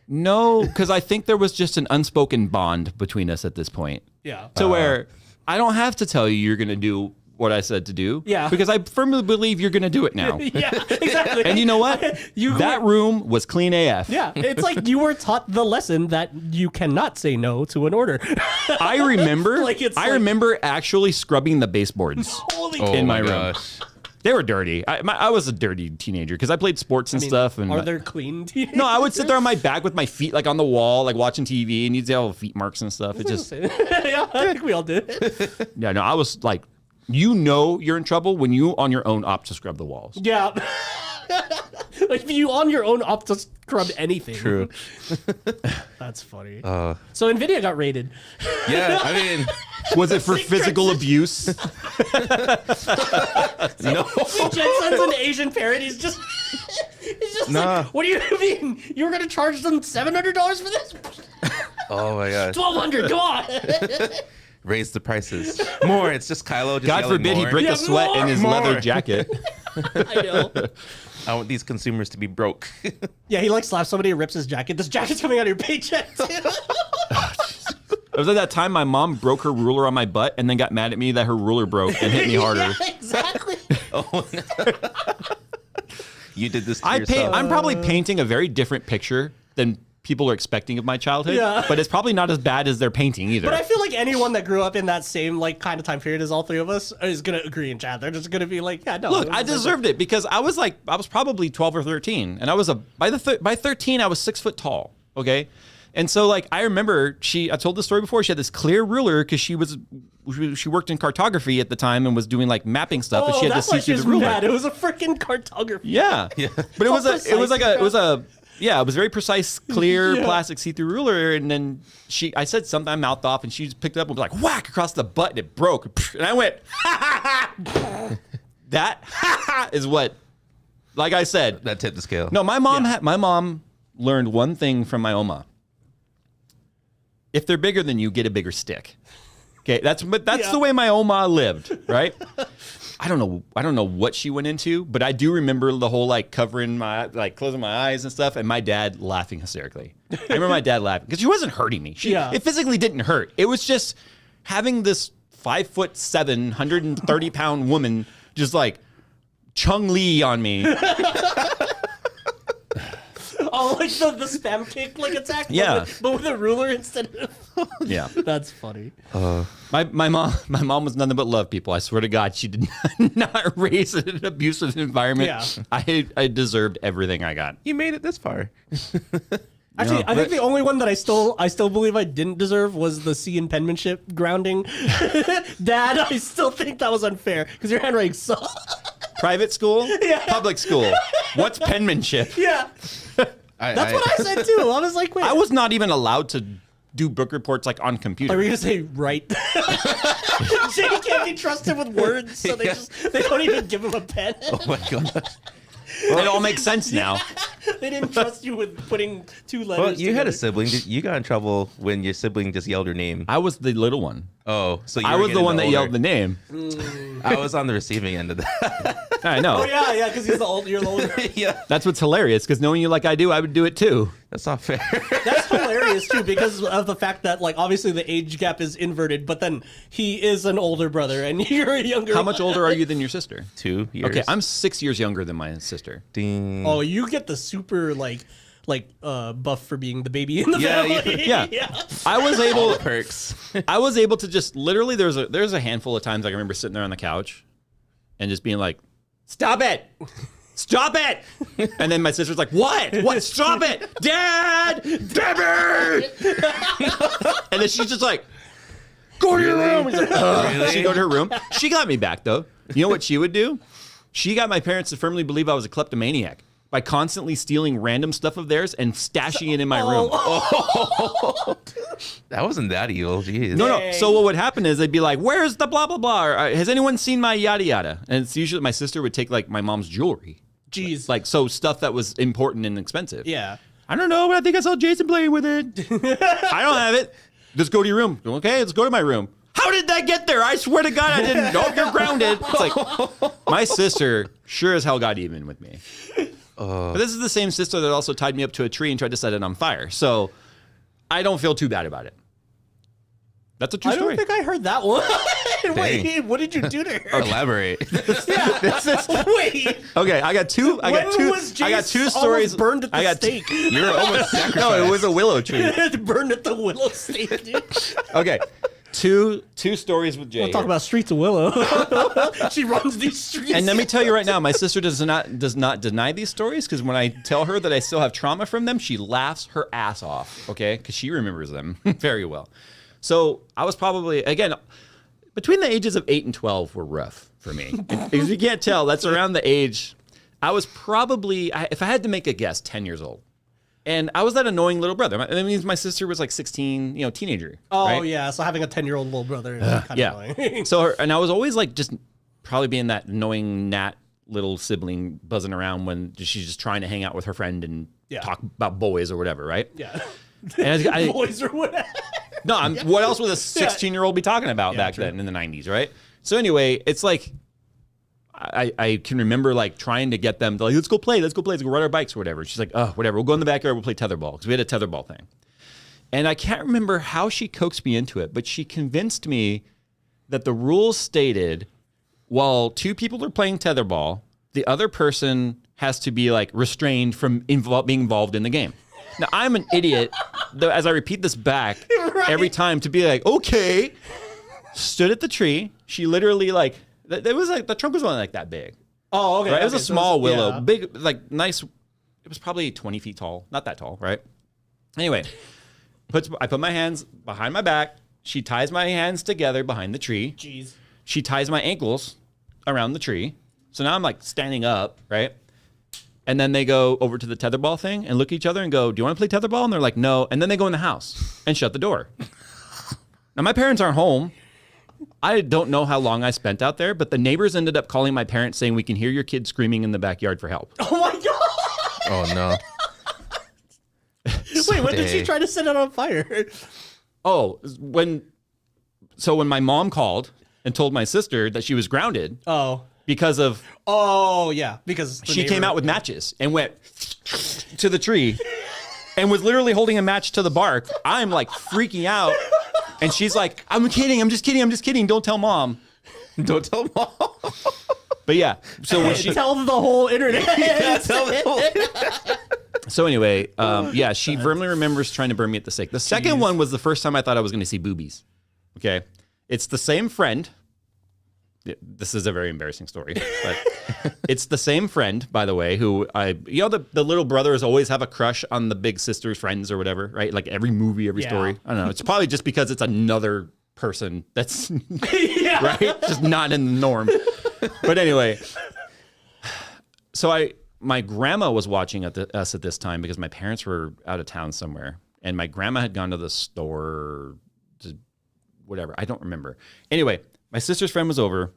No, because I think there was just an unspoken bond between us at this point. Yeah. To where I don't have to tell you you're going to do what I said to do. Yeah. Because I firmly believe you're going to do it now. Yeah, exactly. And you know what? That room was clean AF. Yeah, it's like you were taught the lesson that you cannot say no to an order. I remember Like, it's I like- remember actually scrubbing the baseboards Holy in my room. gosh. They were dirty. I was a dirty teenager because I played sports and stuff. And Are there clean teenagers? no, I would sit there on my back with my feet like on the wall, like watching TV, and you'd see all the feet marks and stuff. It just Yeah, I think we all did. yeah, no, I was like, you know, you're in trouble when you on your own opt to scrub the walls. Yeah. Like if you on your own opt to scrub anything. True. That's funny. Uh, So Nvidia got raided. yeah, I mean, Was it for physical abuse? no. JayzTwoCents an Asian parent. He's just Nah. like, what do you mean? You were gonna charge them $700 for this? Oh my gosh. $1,200. Come on. Raise the prices. More. It's just Kylo. Just God yelling forbid he more. break Yeah, a sweat in his more. leather jacket. I know. I want these consumers to be broke. Yeah, he like slaps somebody and rips his jacket. This jacket's coming out of your paycheck too. It was at that time my mom broke her ruler on my butt and then got mad at me that her ruler broke and hit me harder. Yeah, exactly. Oh, no. You did this to yourself. I'm probably painting a very different picture than people are expecting of my childhood. Yeah. But it's probably not as bad as they're painting either. But I feel like anyone that grew up in that same like kind of time period as all three of us is gonna agree in chat. They're just gonna be like, yeah, no. Look, I deserved it because I was probably 12 or 13, and I was by 13 I was 6 foot tall. Okay, and so like I remember I told the story before. She had this clear ruler because she worked in cartography at the time and was doing like mapping stuff, and she had to that's see why she through was the ruler. mad. It was a freaking cartography. Yeah, but it was very precise, clear Yeah. plastic see-through ruler, and then I said something, I mouthed off, and she just picked it up and was like whack across the butt, and it broke, and I went, that is what, like I said, That tipped the scale. no, my mom learned one thing from my Oma. If they're bigger than you, get a bigger stick. Okay, that's Yeah. the way my Oma lived, right? I don't know what she went into, but I do remember the whole like closing my eyes and stuff, and my dad laughing hysterically. I remember my dad laughing because she wasn't hurting me. It physically didn't hurt. It was just having this 5'7", 130-pound woman just like Chung Lee on me. Oh, like the spam kick like attack. Yeah. but with a ruler instead of. Yeah. That's funny. My mom was nothing but love, people. I swear to God, she did not raise in an abusive environment. Yeah. I deserved everything I got. You made it this far. Actually, No, I think the only one that I still believe I didn't deserve was the C in penmanship grounding. Dad, I still think that was unfair because your handwriting sucked. Private school, public school. What's penmanship? Yeah, that's what I said too. I was like, wait, I was not even allowed to do book reports like on computer. Are we gonna say right? Jay can't be trusted with words, so they don't even give him a pen. Oh my gosh. It all makes sense now. They didn't trust you with putting two letters. Well, you had a together. sibling. You got in trouble when your sibling just yelled your name. I was the little one. Oh, so you I were was the getting one that older. yelled the name. I was on the receiving end of that. I know. Oh yeah, because he's the old. You're the older. Yeah, That's what's hilarious because knowing you like I do, I would do it too. that's not fair. That's hilarious too, because of the fact that like obviously the age gap is inverted, but then he is an older brother and you're a younger. How much older are you than your sister? 2 years. Okay, I'm 6 years younger than my sister. Ding. Oh, you get the super buff for being the baby in the Yeah, family. yeah. I was All able the perks. I was able to just literally there's a handful of times I can remember sitting there on the couch and just being like, "Stop it. Stop it!" And then my sister's like, "What? Stop it, Dad, Debbie!" And then she's just like, "Go to your room." He's like, Really? She'd go to her room. She got me back though. You know what she would do? She got my parents to firmly believe I was a kleptomaniac. by constantly stealing random stuff of theirs and stashing it in my room. That wasn't that evil. Jeez. No. So what would happen is they'd be like, "Where's the blah blah blah?" Or, "Has anyone seen my yada yada?" And it's usually my sister would take like my mom's jewelry, Jeez. like so stuff that was important and expensive. Yeah. I don't know, but I think I saw Jason playing with it. I don't have it. Just go to your room. Okay, let's go to my room. How did that get there? I swear to God, I didn't. Oh, you're grounded. It's like my sister sure as hell got even with me. But this is the same sister that also tied me up to a tree and tried to set it on fire. So I don't feel too bad about it. That's a true story. I don't think I heard that one. Wait, what did you do to her? Elaborate. Wait. Okay, I got two. I got two stories. Burned at the stake. You're almost sacrificed. No, it was a willow tree. Burned at the willow stake, dude. Okay, two stories with Jay. We'll talk about Streets of Willow. She runs these streets. And let me tell you right now, my sister does not deny these stories, because when I tell her that I still have trauma from them, she laughs her ass off. Okay, because she remembers them very well. So I was probably, again, between the ages of 8 and 12 were rough for me. If you can't tell, that's around the age. I was probably, if I had to make a guess, 10 years old. And I was that annoying little brother. That means my sister was like 16, teenager. Oh, right? yeah. So having a 10-year-old little brother is kind of annoying. So, and I was always like just probably being that annoying gnat little sibling buzzing around when she's just trying to hang out with her friend and talk about boys or whatever, right? Yeah. And Boys or whatever. No, what else would a 16-year-old be talking about back then in the 90s, right? So anyway, it's like I can remember like trying to get them to like, let's go play, let's go ride our bikes or whatever. She's like, oh, whatever, we'll go in the backyard, we'll play tetherball, because we had a tetherball thing. And I can't remember how she coaxed me into it, but she convinced me that the rules stated while two people are playing tetherball, the other person has to be like restrained from being involved in the game. Now, I'm an idiot, as I repeat this back every time, to be like, okay, stood at the tree. She literally, like, it was like, the trunk was only like that big. Oh, okay. Right? It was a small willow, yeah. big, like, nice. It was probably 20 feet tall. Not that tall, right? Anyway, I put my hands behind my back. She ties my hands together behind the tree. Jeez. She ties my ankles around the tree. So now I'm, like, standing up, right? And then they go over to the tetherball thing and look at each other and go, do you want to play tetherball? And they're like, no. And then they go in the house and shut the door. Now, my parents aren't home. I don't know how long I spent out there, but the neighbors ended up calling my parents saying, we can hear your kid screaming in the backyard for help. Oh, my God. Oh, no. Wait, when did she try to set it on fire? Oh, when my mom called and told my sister that she was grounded. Oh. Because of... Oh, yeah. Because she came out with matches and went to the tree and was literally holding a match to the bark. I'm like freaking out. And she's like, I'm just kidding. Don't tell mom. Don't tell mom. But yeah. So when she... Tell the whole internet. Tell the whole... So anyway, yeah, she firmly remembers trying to burn me at the stake. The second one was the first time I thought I was going to see boobies. Okay. It's the same friend. This is a very embarrassing story, but it's the same friend, by the way, who the little brothers always have a crush on the big sister's friends or whatever, right? Like every movie, every story. I don't know. It's probably just because it's another person that's right, just not in the norm. But anyway, so my grandma was watching us at this time because my parents were out of town somewhere, and my grandma had gone to the store, whatever. I don't remember. Anyway. My sister's friend was over,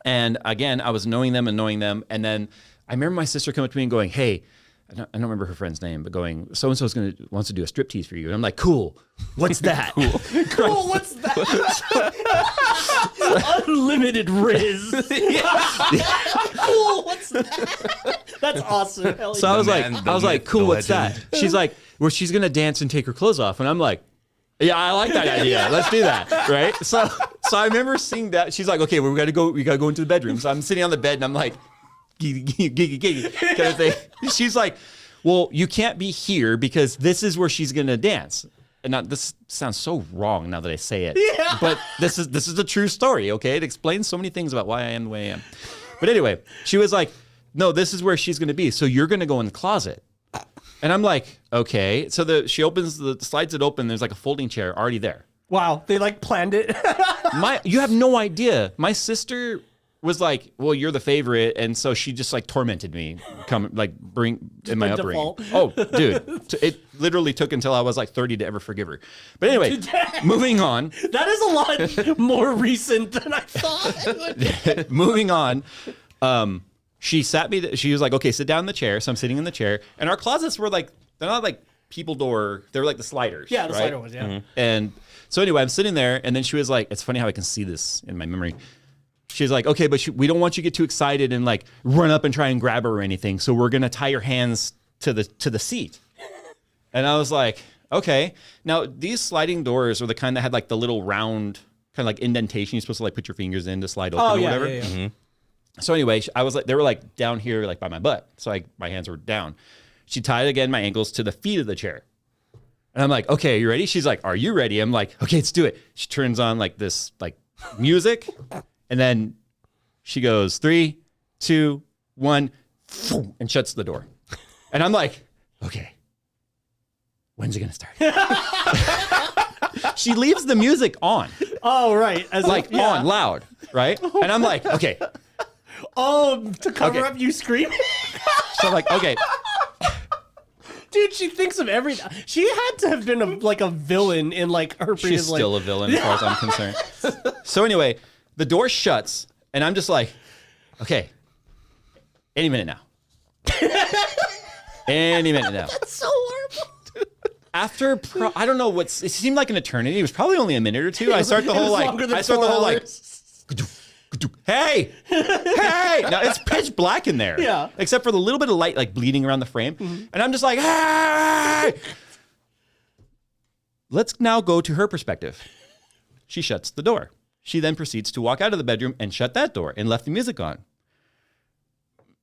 and again, I was knowing them, and then I remember my sister coming up to me and going, hey, I don't remember her friend's name, but going, so-and-so wants to do a striptease for you. And I'm like, cool, what's that? Cool, what's that? Unlimited Riz. Cool, what's that? That's awesome. Hell so yeah. I was like, cool, what's that? She's like, well, she's going to dance and take her clothes off. And I'm like, yeah, I like that idea. Let's do that, right? So I remember seeing that. She's like, okay, well, we gotta go into the bedroom. So I'm sitting on the bed and I'm like, giggy, kind of thing. She's like, well, you can't be here because this is where she's gonna dance. And now, this sounds so wrong now that I say it. Yeah. But this is a true story, okay? It explains so many things about why I am the way I am. But anyway, she was like, no, this is where she's gonna be. So you're gonna go in the closet. And I'm like, okay. So she slides it open. There's like a folding chair already there. Wow, they like planned it. You have no idea. My sister was like, well, you're the favorite, and so she just like tormented me, bring in my upbringing. default. Oh, dude, it literally took until I was like 30 to ever forgive her. But anyway, moving on. That is a lot more recent than I thought. Moving on. She sat me. She was like, okay, sit down in the chair. So I'm sitting in the chair, and our closets were like, they're not like people door. They're like the sliders. Yeah, the right? slider ones. Yeah. Mm-hmm. And so anyway, I'm sitting there, and then she was like, it's funny how I can see this in my memory. She's like, okay, but we don't want you to get too excited and like run up and try and grab her or anything. So we're gonna tie your hands to the seat. And I was like, okay. Now these sliding doors are the kind that had like the little round kind of like indentation you're supposed to like put your fingers in to slide open or whatever. Yeah. Mm-hmm. So anyway, I was like, they were like down here, like by my butt. So my hands were down. She tied again my ankles to the feet of the chair. And I'm like, okay, you ready? She's like, are you ready? I'm like, okay, let's do it. She turns on like this like music. And then she goes 3, 2, 1, and shuts the door. And I'm like, okay, when's it gonna start? She leaves the music on, Oh, right. As like on loud, right? And I'm like, okay. Oh, to cover Okay. up you screaming? So I'm like, okay. Dude, she thinks of everything. She had to have been a villain in like her previous She's still a villain as far as I'm concerned. So anyway, the door shuts, and I'm just like, okay, any minute now. Any minute now. That's so horrible. After, I don't know it seemed like an eternity. It was probably only a minute or two. I start the whole like, hey, hey. Now it's pitch black in there. Yeah. Except for the little bit of light like bleeding around the frame. And I'm just like, hey. Let's now go to her perspective. She shuts the door. She then proceeds to walk out of the bedroom and shut that door and left the music on.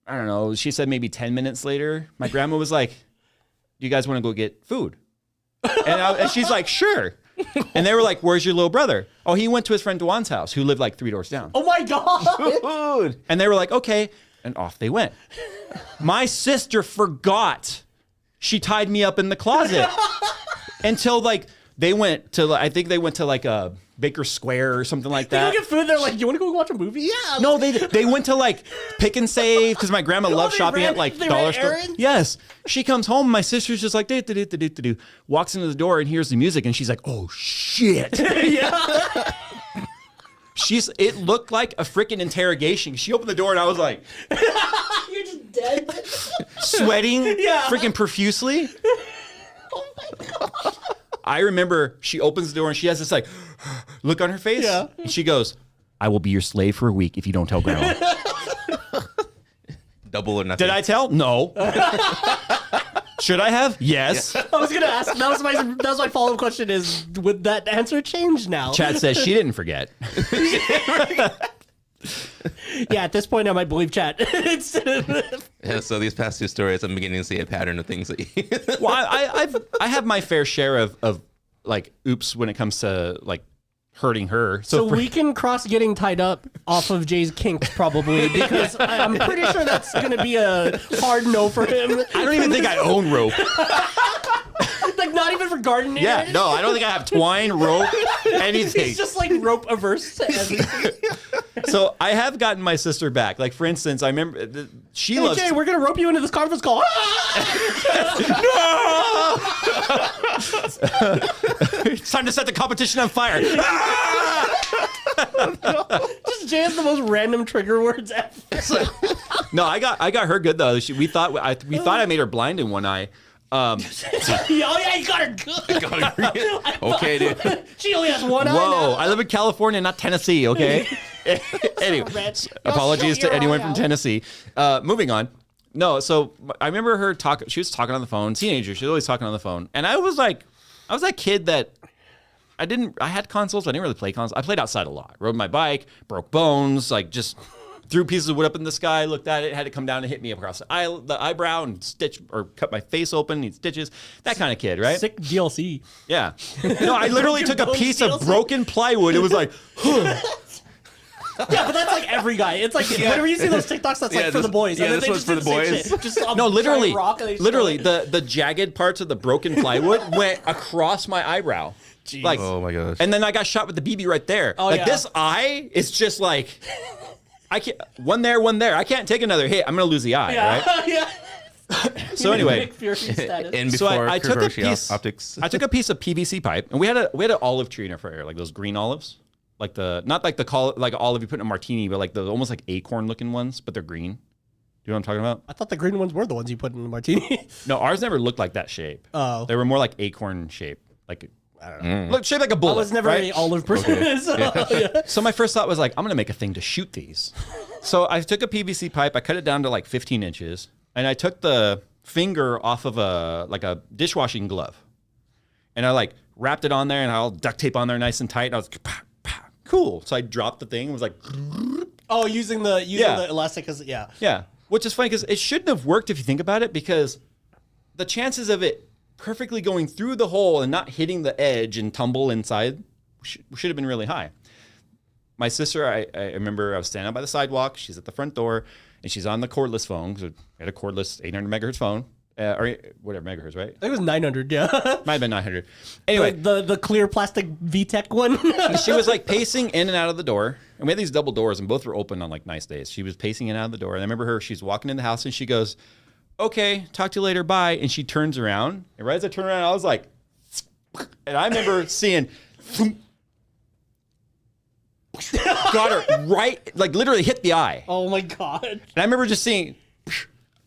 I don't know. She said maybe 10 minutes later, my grandma was like, do you guys want to go get food? And she's like, sure. And they were like, where's your little brother? Oh, he went to his friend Dwan's house, who lived like 3 doors down. Oh my God. And they were like, okay. And off they went. My sister forgot she tied me up in the closet until like they went to, I think they went to like a Baker Square or something like They go that. get food. They're like, you want to go watch a movie? Yeah. No, they went to like Pick and Save because my grandma loved they shopping ran- at like they dollar ran store. errands? Yes. She comes home. My sister's just like, do. Walks into the door and hears the music and she's like, oh shit. Yeah. It looked like a freaking interrogation. She opened the door and I was like, You're just dead. sweating Yeah. freaking profusely. Oh my God. I remember she opens the door and she has this like look on her face. Yeah. And she goes, I will be your slave for a week if you don't tell grandma. Double or nothing. Did I tell? No. Should I have? Yes. I was gonna ask. That was my follow-up question. Is would that answer change now? Chad says she didn't forget. Yeah, at this point, I might believe Chad. Yeah, so these past 2 stories, I'm beginning to see a pattern of things that you... Well, I have my fair share of like oops when it comes to like hurting her. So we can cross getting tied up off of Jay's kinks probably because I'm pretty sure that's gonna be a hard no for him. I don't even think I own rope. Like not even for gardening. Yeah, no, I don't think I have twine, rope, anything. He's just like rope averse to everything. So I have gotten my sister back. Like for instance, I remember she Hey loves. Jay, we're gonna rope you into this conference call. It's time to set the competition on fire. Just Jay has the most random trigger words ever. No, I got her good though. We thought I made her blind in one eye. Oh yeah, you got her good. Okay, dude. She only has one eye Whoa, now. I live in California, not Tennessee. Okay. Anyway, Red. apologies Your to anyone eye from out. Moving on. No, so I remember her talking. She was talking on the phone. Teenager, she was always talking on the phone, and I was that kid that I had consoles. But I didn't really play consoles. I played outside a lot. Rode my bike, broke bones, like just threw pieces of wood up in the sky, looked at it, had it come down and hit me across the eyebrow and stitch or cut my face open, need stitches. That kind of kid, right? Sick DLC. Yeah. No, I literally took a Broken piece bones of broken plywood. It was like, Yeah, but that's like every guy. It's like whenever you see those TikToks, that's like for the boys. yeah, and then this they one's just for the do same boys. shit. Just a no, literally, giant rock and they literally, throw it. the jagged parts of the broken plywood went across my eyebrow. Like, Oh my gosh. and then I got shot with the BB right there. Oh, like yeah. this eye is just like, I can't. One there. I can't take another hit. I'm gonna lose the eye, right? Yeah. So anyway, Nick Fury status. And so before I took a Kuroshi piece. optics. I took a piece of PVC pipe, and we had an olive tree in our front yard, like those green olives, like not like like olive you put in a martini, but like the almost like acorn looking ones, but they're green. Do you know what I'm talking about? I thought the green ones were the ones you put in the martini. No, ours never looked like that shape. Oh. They were more like acorn shape, like I don't know, look shaped like a bullet. I was never right? an olive person. So, yeah. So my first thought was like, I'm gonna make a thing to shoot these. So I took a PVC pipe, I cut it down to like 15 inches, and I took the finger off of a dishwashing glove, and I like wrapped it on there, and I'll duct tape on there nice and tight. And I was like, pow, pow. Cool. So I dropped the thing. It was like, Oh, using the elastic as yeah. Which is funny because it shouldn't have worked if you think about it, because the chances of it perfectly going through the hole and not hitting the edge and tumble inside should have been really high. My sister, I remember I was standing by the sidewalk. She's at the front door, and she's on the cordless phone. So I had a cordless 800 megahertz phone, or whatever megahertz, right? I think it was 900. Yeah. Might have been 900. Anyway, the clear plastic VTech one. she was like pacing in and out of the door, and we had these double doors, and both were open on like nice days. She was pacing in and out of the door, and I remember her. She's walking in the house, and she goes, "Okay, talk to you later, bye." And she turns around, and right as I turn around, I was like, and I remember seeing. Got her right, like literally hit the eye. Oh my god! And I remember just seeing,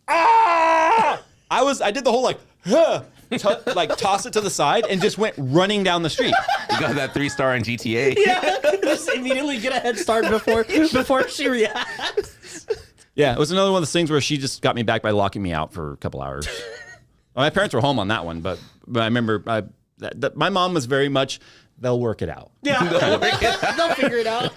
ah! I did the whole like, like toss it to the side and just went running down the street. You got that 3-star on GTA. Yeah, just immediately get a head start before she reacts. Yeah, it was another one of those things where she just got me back by locking me out for a couple hours. Well, my parents were home on that one, but I remember my mom was very much, they'll work it out. Yeah, they'll figure it out.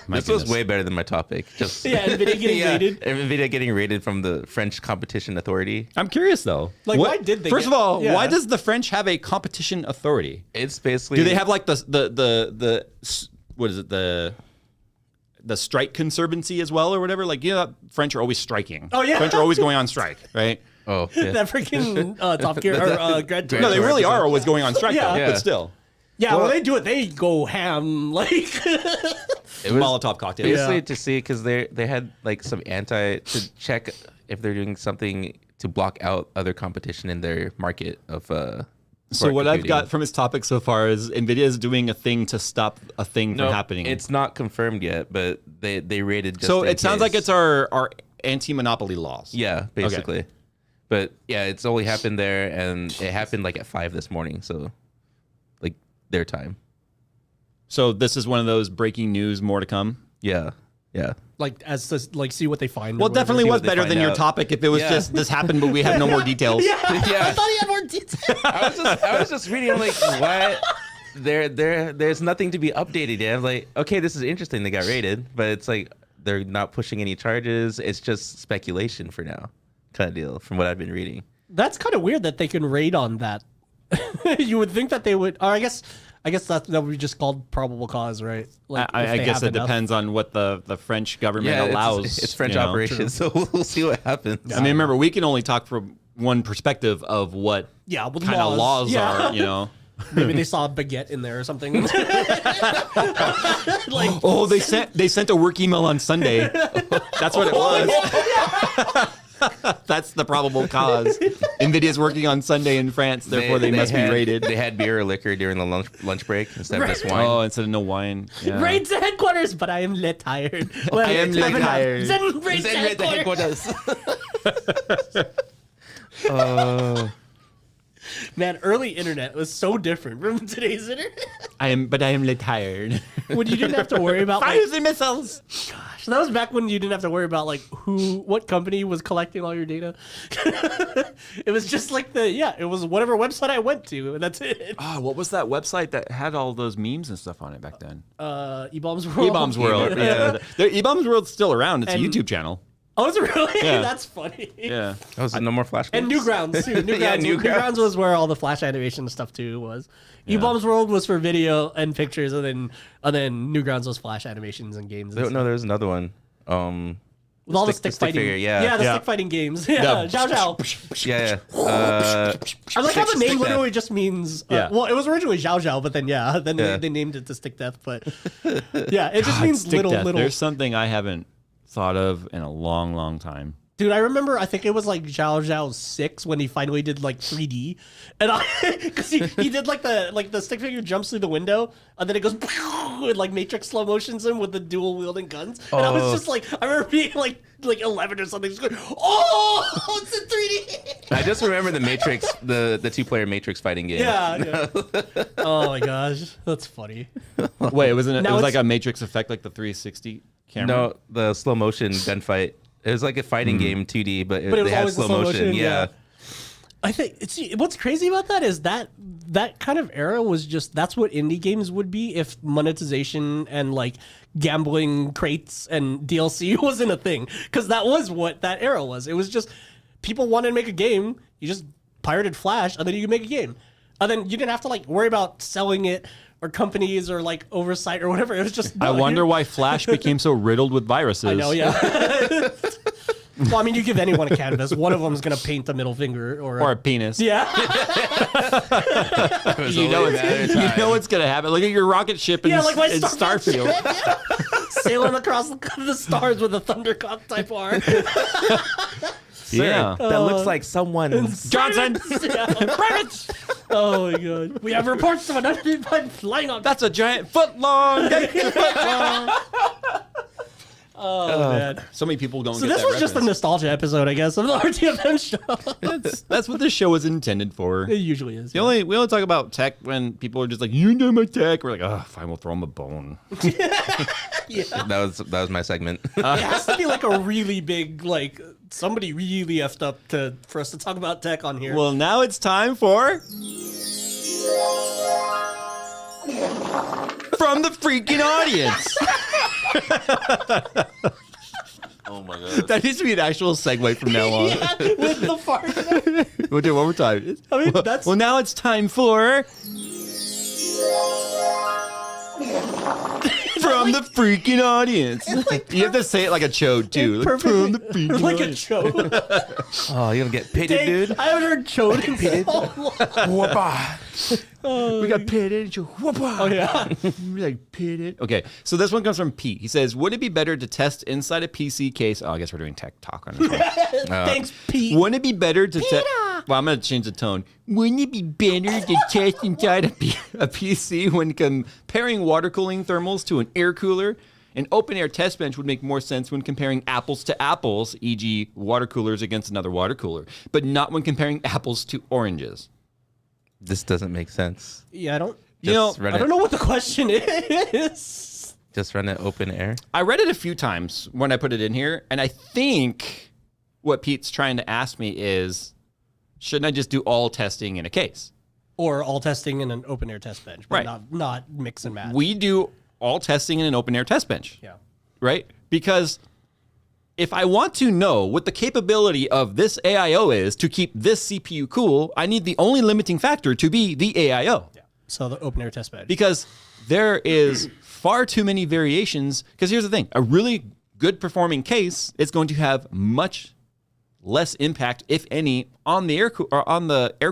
This was way better than my topic. Just Nvidia getting raided. Nvidia getting raided from the French Competition Authority. I'm curious though. Like, why did they? First of all, why does the French have a competition authority? It's basically. Do they have like the what is it, the strike conservancy as well or whatever? Like, you know, French are always striking. Oh yeah, French are always going on strike, right? Oh, yeah. That freaking Top Gear or Grand Tour. No, they really are always going on strike, Yeah. though, Yeah. but still. Yeah, when they do it, they go ham. Like, It was Molotov cocktails. basically Yeah. to see because they had like some to check if they're doing something to block out other competition in their market of. So what I've computing. got from his topic so far is Nvidia is doing a thing to stop a thing from happening. It's not confirmed yet, but they rated. Just so in it sounds case. like it's our anti-monopoly laws. Yeah, basically. But yeah, it's only happened there, and it happened like at 5 this morning. So, like their time. So this is one of those breaking news, more to come. Yeah, yeah. like as to like see what they find. Well, or whatever. definitely see was what they better find than your out. topic if it was Yeah. just this happened, but we have no more details. Yeah, Yeah. I thought he had more detail. I was just reading. I'm like, what? There's nothing to be updated yet. I'm like, okay, this is interesting. They got raided, but it's like they're not pushing any charges. It's just speculation for now, kind of deal. From what I've been reading. That's kind of weird that they can raid on that. You would think that they would, or I guess that would be just called probable cause, right? Like, if I they guess have it enough. depends on what the French government allows. It's French you know. operations, so we'll see what happens. I mean, remember, we can only talk from one perspective of what Yeah, with kind of laws Yeah. are, you know. Maybe they saw a baguette in there or something. Like, Oh, they sent a work email on Sunday. That's what it was. That's the probable cause. Nvidia's working on Sunday in France, therefore they must be raided. They had beer or liquor during the lunch break instead of just wine. Oh, instead of no wine. Yeah. raid the headquarters, but I am lit tired. Well, I am lit tired. Then raid the headquarters. Man, early internet was so different from today's internet. I am lit tired. When you didn't have to worry about like, Fires and missiles. gosh, that was back when you didn't have to worry about like what company was collecting all your data. It was just like it was whatever website I went to, and that's it. Oh, what was that website that had all those memes and stuff on it back then? E-Bombs World. E-Bombs World. Yeah. E-Bombs World's still around. It's a And- YouTube channel. Oh, is it really? Yeah. That's funny. Yeah. Oh, so no more Flash And games? Newgrounds too. Newgrounds, Newgrounds. was where all the Flash animation stuff too was. E-Bombs World was for video and pictures, and then Newgrounds was Flash animations and games. And No, there's another one. With all the Stick- stick the stick fighting. figure, yeah. Yeah, the Yeah. stick fighting games. Yeah, Yeah. Zhao Zhao. Yeah. I like how the name Stick literally just means. Yeah. Well, it was originally Zhao Zhao, but then Yeah. They named it to Stick Death. But yeah, it just means Stick little death. little. There's something I haven't thought of in a long, long time. Dude, I remember. I think it was like Zhao Zhao 6 when he finally did like 3D, and because he did like the stick figure jumps through the window, and then it goes and like Matrix slow motions him with the dual wielding guns, and I was just like, I remember being like 11 or something, just going, oh, it's in 3D. I just remember the Matrix, the 2-player Matrix fighting game. Yeah. Oh my gosh, that's funny. Wait, it wasn't. It Now was it's- like a Matrix effect, like the 360 camera. No, the slow motion gunfight. It was like a fighting game, 2D, but, But it was they had always the slow motion. Yeah. I think what's crazy about that is that kind of era was just that's what indie games would be if monetization and like gambling crates and DLC wasn't a thing, because that was what that era was. It was just people wanted to make a game, you just pirated Flash, and then you could make a game, and then you didn't have to like worry about selling it or companies or like oversight or whatever. It was just I wonder why Flash became so riddled with viruses. I know, yeah. Well, I mean, you give anyone a canvas, one of them is going to paint a middle finger or Or a penis. yeah. It was You know, only a matter of you time. know what's gonna happen. Look at your rocket ship in, Yeah, like my in Starfield. Yeah. Sailing across the stars with a Thundercock Type R. Yeah. That looks like someone's. Johnson. Privates! Oh my god. We have reports of an unidentified flying object. That's a giant foot long. Oh man. So many people don't So get this that was just a reference. nostalgia episode, I guess, of the RTFM show. That's what this show was intended for. It usually is. We only talk about tech when people are just like, you know my tech. We're like, oh, fine, we'll throw them a bone. That was my segment. It has to be like a really big, like somebody really effed up for us to talk about tech on here. Well, now it's time for From the Freaking Audience. Oh my god. That needs to be an actual segue from now on. Yeah, with the fart. We'll do it one more time. I mean, that's Well, now it's time for From the Freaking Audience. You have to say it like a chode too. Like, from the freaking like a audience. chode. Oh, you're gonna get pitted, Dang, dude. I haven't heard chode in so long. Whoopah. We got pitted. Oh yeah. We like pitted. Okay, so this one comes from Pete. He says, "Would it be better to test inside a PC case?" Oh, I guess we're doing tech talk on this one. Thanks, Pete. Wouldn't it be better to test? Well, I'm going to change the tone. Wouldn't it be better to test inside a PC when comparing water cooling thermals to an air cooler? An open air test bench would make more sense when comparing apples to apples, e.g., water coolers against another water cooler, but not when comparing apples to oranges. This doesn't make sense. Yeah, I don't. Just run I it. don't know what the question is. Just run it open air. I read it a few times when I put it in here, and I think what Pete's trying to ask me is, shouldn't I just do all testing in a case? Or all testing in an open air test bench, but Right. not mix and match. We do all testing in an open air test bench. Yeah. Right? Because if I want to know what the capability of this AIO is to keep this CPU cool, I need the only limiting factor to be the AIO. Yeah. So the open air test bench. Because there is far too many variations. Because here's the thing, a really good performing case is going to have much less impact, if any, on the air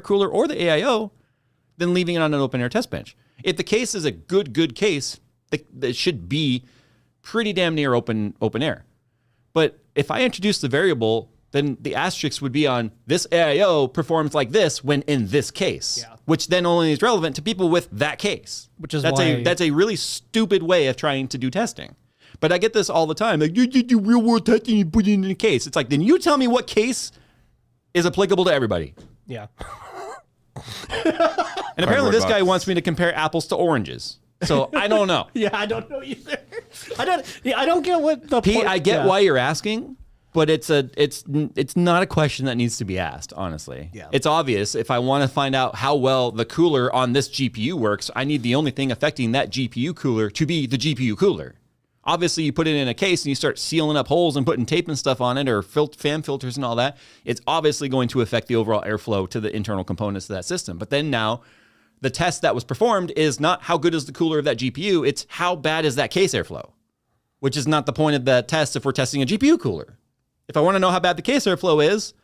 cooler or the AIO than leaving it on an open air test bench. If the case is a good case, it should be pretty damn near open air. But if I introduce the variable, then the asterisk would be on this AIO performs like this when in this case, which then only is relevant to people with that case. Which is that's why that's a really stupid way of trying to do testing. But I get this all the time. Like, you do real world testing and put it in a case. It's like, then you tell me what case is applicable to everybody. Yeah. And apparently this guy box. wants me to compare apples to oranges. So I don't know. Yeah, I don't know either. I don't get what the Pete, point. I get why you're asking, but it's not a question that needs to be asked, honestly. Yeah. It's obvious. If I want to find out how well the cooler on this GPU works, I need the only thing affecting that GPU cooler to be the GPU cooler. Obviously, you put it in a case and you start sealing up holes and putting tape and stuff on it or fan filters and all that, it's obviously going to affect the overall airflow to the internal components of that system. But then now, the test that was performed is not how good is the cooler of that GPU, it's how bad is that case airflow, which is not the point of that test if we're testing a GPU cooler. if I want to know how bad the case airflow is,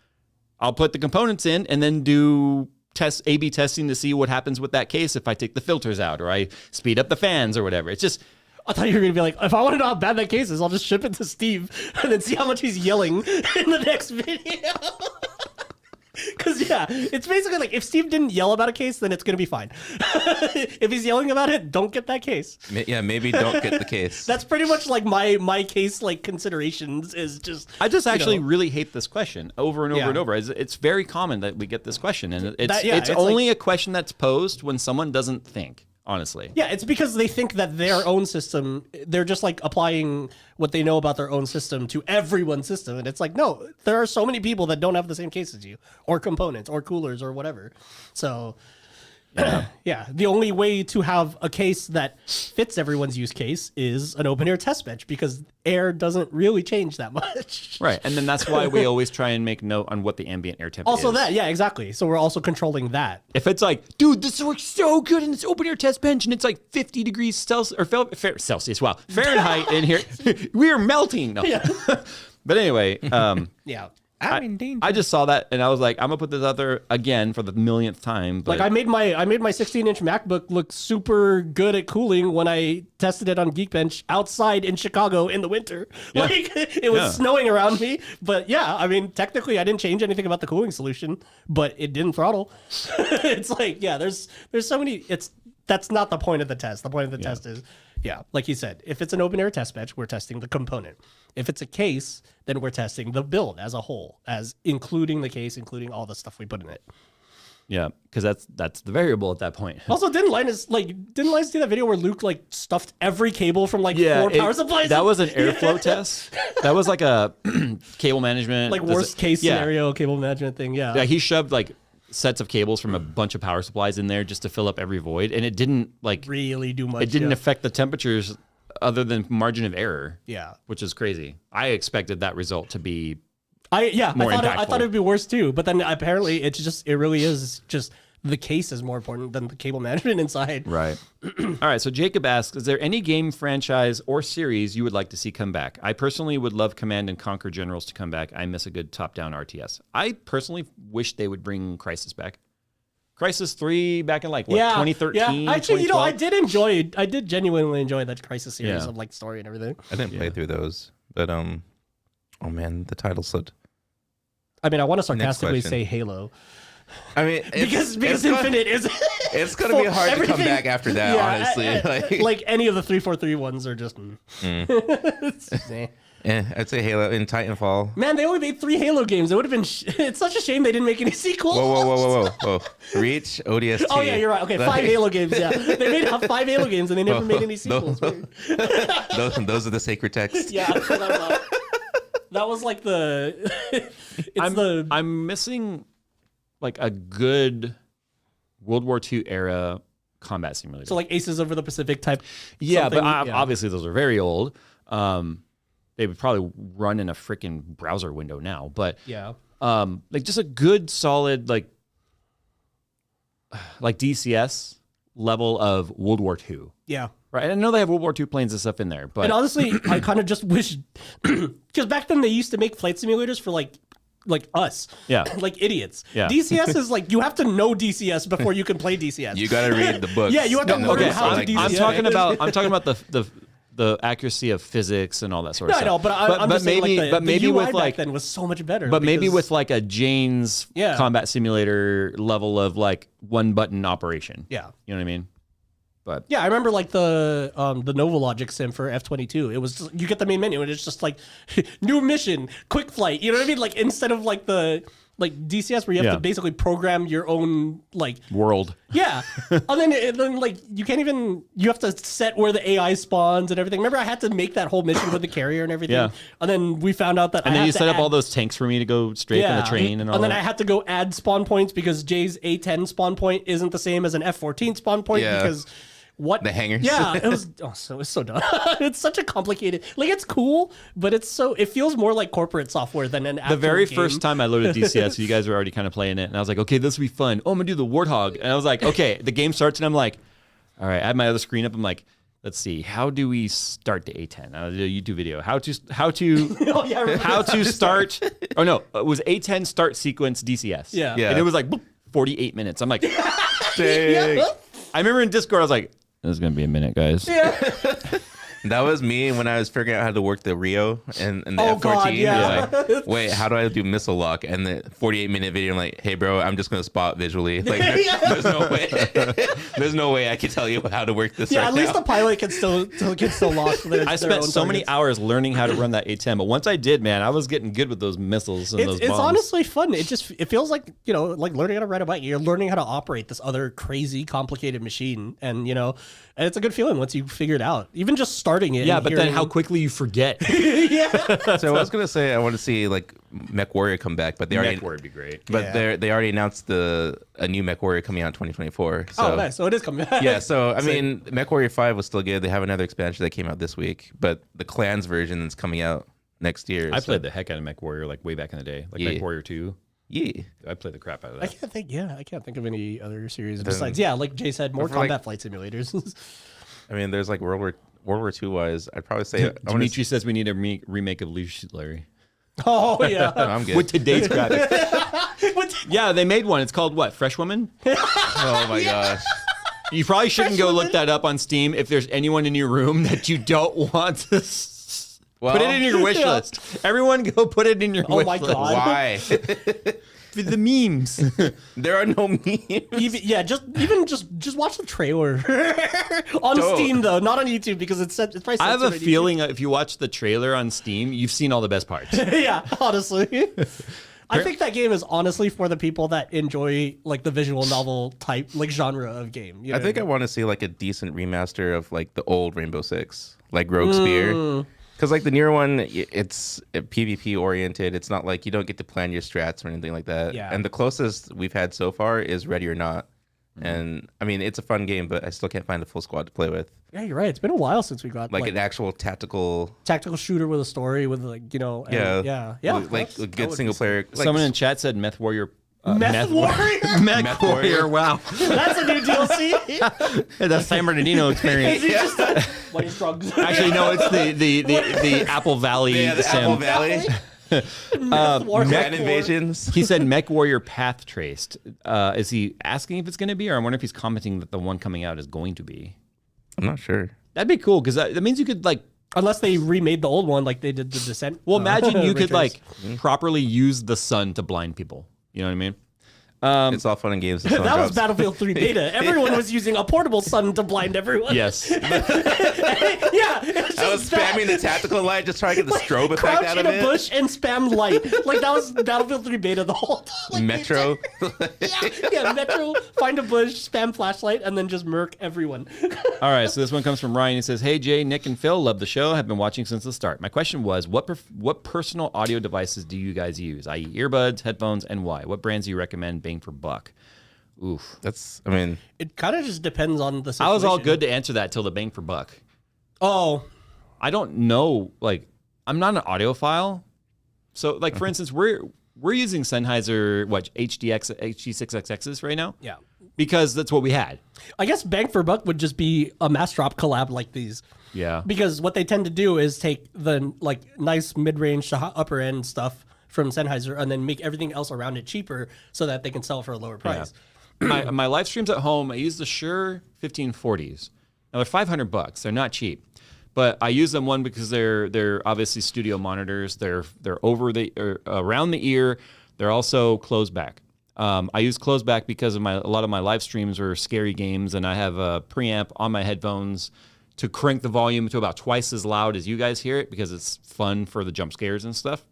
I'll put the components in and then do A/B testing to see what happens with that case if I take the filters out or I speed up the fans or whatever. It's just, I thought you were gonna be like, if I want to know how bad that case is, I'll just ship it to Steve and then see how much he's yelling in the next video. Because yeah, it's basically like if Steve didn't yell about a case, then it's gonna be fine. If he's yelling about it, don't get that case. Yeah, maybe don't get the case. That's pretty much like my case like considerations is just. I just actually really hate this question over and over and over. It's very common that we get this question, and it's only a question that's posed when someone doesn't think. Honestly. Yeah, it's because they think that their own system, they're just like applying what they know about their own system to everyone's system. And it's like, no, there are so many people that don't have the same case as you, or components, or coolers, or whatever. So, yeah, the only way to have a case that fits everyone's use case is an open air test bench because air doesn't really change that much. Right. And then that's why we always try and make note on what the ambient air temp is. Also that, yeah, exactly. So we're also controlling that. If it's like, dude, this works so good in this open air test bench and it's like 50 degrees Celsius, or Celsius, wow, Fahrenheit in here, we are melting. No. Yeah. But anyway, yeah. I'm in danger. I just saw that and I was like, I'm gonna put this out there again for the millionth time. But like I made my 16-inch MacBook look super good at cooling when I tested it on Geekbench outside in Chicago in the winter. Yeah. Like it was snowing around me, but yeah, I mean technically I didn't change anything about the cooling solution, but it didn't throttle. It's like there's so many. That's not the point of the test. The point of the test is, like you said, if it's an open air test bench, we're testing the component. If it's a case, then we're testing the build as a whole, as including the case, including all the stuff we put in it. Yeah, because that's the variable at that point. Also, didn't Linus see that video where Luke like stuffed every cable from like 4 power supplies? That was an airflow test. That was like a cable management, like worst case scenario cable management thing. Yeah, he shoved like sets of cables from a bunch of power supplies in there just to fill up every void, and it didn't like really do much. It didn't affect the temperatures other than margin of error. Yeah, which is crazy. I expected that result to be I thought it would be worse too, but then apparently it really is just the case is more important than the cable management inside. Right. All right. So Jacob asks, is there any game franchise or series you would like to see come back? I personally would love Command and Conquer Generals to come back. I miss a good top-down RTS. I personally wish they would bring Crysis back. Crysis 3 back in like, what, 2013? Yeah, actually, I did genuinely enjoy that Crysis series of like story and everything. I didn't play through those, but oh man, the title slipped. I mean, I want to sarcastically say Halo. I mean, because Infinite is it's gonna be hard to come back after that, honestly. Like any of the 343 ones are just. Yeah, I'd say Halo and Titanfall. Man, they only made 3 Halo games. It would have been. It's such a shame they didn't make any sequels. Whoa! Reach, ODST. Oh yeah, you're right. Okay, 5 Halo games. Yeah, they made 5 Halo games and they never made any sequels. Those are the sacred texts. Yeah, that was like the. I'm missing like a good World War II era combat simulator. So like Aces over the Pacific type. Yeah, but obviously those are very old. They would probably run in a freaking browser window now, but like just a good solid like DCS level of World War II. Yeah. Right. And I know they have World War II planes and stuff in there, but honestly, I kind of just wish because back then they used to make flight simulators for like us. Yeah. Like idiots. Yeah. DCS is like you have to know DCS before you can play DCS. You got to read the books. Yeah, you have to learn how to DCS. I'm talking about the accuracy of physics and all that sort of stuff. No, but I'm just saying the UI with back then was so much better. But maybe with like a Jane's combat simulator level of like one button operation. Yeah. You know what I mean? But yeah, I remember like the Novalogic sim for F-22. It was just, you get the main menu and it's just like new mission, quick flight. You know what I mean? Like instead of like the DCS where you have to basically program your own like world. Yeah. and then like you have to set where the AI spawns and everything. Remember I had to make that whole mission with the carrier and everything. Yeah. And then we found out that you set up all those tanks for me to go straight on the train and all that. And then I had to go add spawn points because Jay's A10 spawn point isn't the same as an F-14 spawn point because the hangers. Yeah, it was so dumb. It's such a complicated. Like it's cool, but it feels more like corporate software than an actual The very game. first time I loaded DCS, you guys were already kind of playing it, and I was like, okay, this will be fun. Oh, I'm gonna do the Warthog, and I was like, okay, the game starts, and I'm like, all right, I had my other screen up. I'm like, Let's see. How do we start the A10? I'll do a YouTube video. How to Oh, yeah, I remember how that. to start. Oh no, it was A10 start sequence DCS. Yeah. Yeah. And it was like boop, 48 minutes. I'm like, Dang. I remember in Discord, I was like, this is gonna be a minute, guys. Yeah. That was me when I was figuring out how to work the Rio and the Oh, F-14. God, yeah. It's like, wait, how do I do missile lock? And the 48-minute video, I'm like, hey, bro, I'm just going to spot visually. Like, there's no way. There's no way I can tell you how to work this Yeah, right at least now. the pilot can still lock their I their spent own so many targets. hours learning how to run that A10, but once I did, man, I was getting good with those missiles and those It's bombs. honestly fun. It feels like, like learning how to ride a bike. You're learning how to operate this other crazy, complicated machine, and and it's a good feeling once you figure it out. Even just starting it. Yeah, and but then hearing- how quickly you forget. yeah. So I was going to say I want to see like Mech Warrior come back, but they already would be great. but Yeah. they already announced a new Mech Warrior coming out in 2024. So Oh, nice. So it is coming back. yeah, so I mean, Mech Warrior 5 was still good. They have another expansion that came out this week, but the Clans version is coming out next year. I so- played the heck out of Mech Warrior like way back in the day, like Yeah. Mech Warrior 2. Yeah. I played the crap out of I that. can't think of any other series Then- besides, like Jay said, more for, like- combat flight simulators. I mean, there's like World War II wise, I'd probably say Dimitri says we need a remake of Leash Larry Oh, yeah. I'm good. with today's graphics. Yeah, they made one. It's called what? Fresh Woman. Oh my gosh. You probably shouldn't Fresh go Woman? look that up on Steam if there's anyone in your room that you don't want to. Put it in your wish Yeah. list. Everyone, go put it in your Oh wish my list. God. Why? For the memes. There are no memes. Just watch the trailer on Don't. Steam though, not on YouTube because it's probably. I have a censored on feeling if you watch the trailer on Steam, you've seen all the best parts. YouTube. Yeah, honestly. I think that game is honestly for the people that enjoy like the visual novel type like genre of game. You know I think I what want to see like a decent remaster of like the old Rainbow Six, like Rogue Spear. Because like the newer one, it's PvP oriented. It's not like you don't get to plan your strats or anything like that. Yeah. And the closest we've had so far is Ready or Not. And I mean, it's a fun game, but I still can't find a full squad to play with. Yeah, you're right. It's been a while since we got Like an actual tactical, tactical shooter with a story with like and- yeah. like that's- a that good would single be player. Like, Someone in chat said Meth Warrior. Meth Warrior? Meth Warrior. Wow. That's a new DLC. The San Bernardino experience. Is it just what is drugs? Actually, no, it's the Apple Valley yeah, the sim. Apple Valley, Meth Warrior. Clan Invasions. He said Mech Warrior Path Traced. Is he asking if it's going to be, or I wonder if he's commenting that the one coming out is going to be? I'm not sure. That'd be cool because that means you could like. Unless they remade the old one like they did the Descent. Well, imagine you could Retrace. like properly use the sun to blind people. You know what I mean? It's all fun and games. until it That was drops. Battlefield 3 beta. Everyone was using a portable sun to blind everyone. Yes. Yeah. It was I was just that. spamming the tactical light, just trying to get the strobe effect Crouch out in of a it. bush and spam light. Like that was Battlefield 3 beta the whole time. Like, Metro. yeah, Metro, find a bush, spam flashlight, and then just murk everyone. All right, so this one comes from Ryan. He says, "Hey Jay, Nick, and Phil, love the show. Have been watching since the start. My question was, what personal audio devices do you guys use? I.e., earbuds, headphones, and why? What brands do you recommend? Bang for buck." Oof. I mean, It kind of just depends on the situation. I was all good to answer that till the bang for buck. Oh, I don't know. Like, I'm not an audiophile. So, like for instance, we're using Sennheiser HD6XXs right now yeah. because that's what we had. I guess Bang for Buck would just be a mass drop collab like these. Yeah. Because what they tend to do is take the like nice mid-range to upper end stuff from Sennheiser and then make everything else around it cheaper so that they can sell for a lower price. my live streams at home, I use the Shure 1540s. Now they're $500. They're not cheap, but I use them because they're obviously studio monitors. They're over around the ear. They're also closed back. I use closed back because of a lot of my live streams are scary games, and I have a preamp on my headphones to crank the volume to about twice as loud as you guys hear it because it's fun for the jump scares and stuff.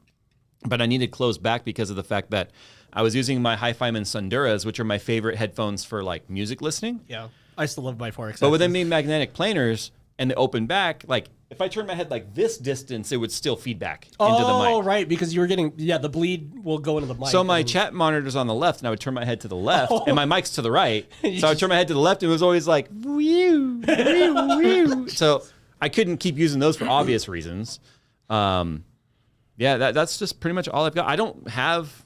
But I needed closed back because of the fact that I was using my Hi-Fiman Sunduras, which are my favorite headphones for like music listening. Yeah. I still love my 4X. But with them being magnetic planars and the open back, like if I turn my head like this distance, it would still feed back into the Oh, mic. right, because you were getting the bleed will go into the mic. So my and- chat monitor's on the left, and I would turn my head to the left, and my mic's to the right. You So I would turn my head to the left, and it was always like, whew, whew, whew. So I couldn't keep using those for obvious reasons. Yeah, that's just pretty much all I've got. I don't have.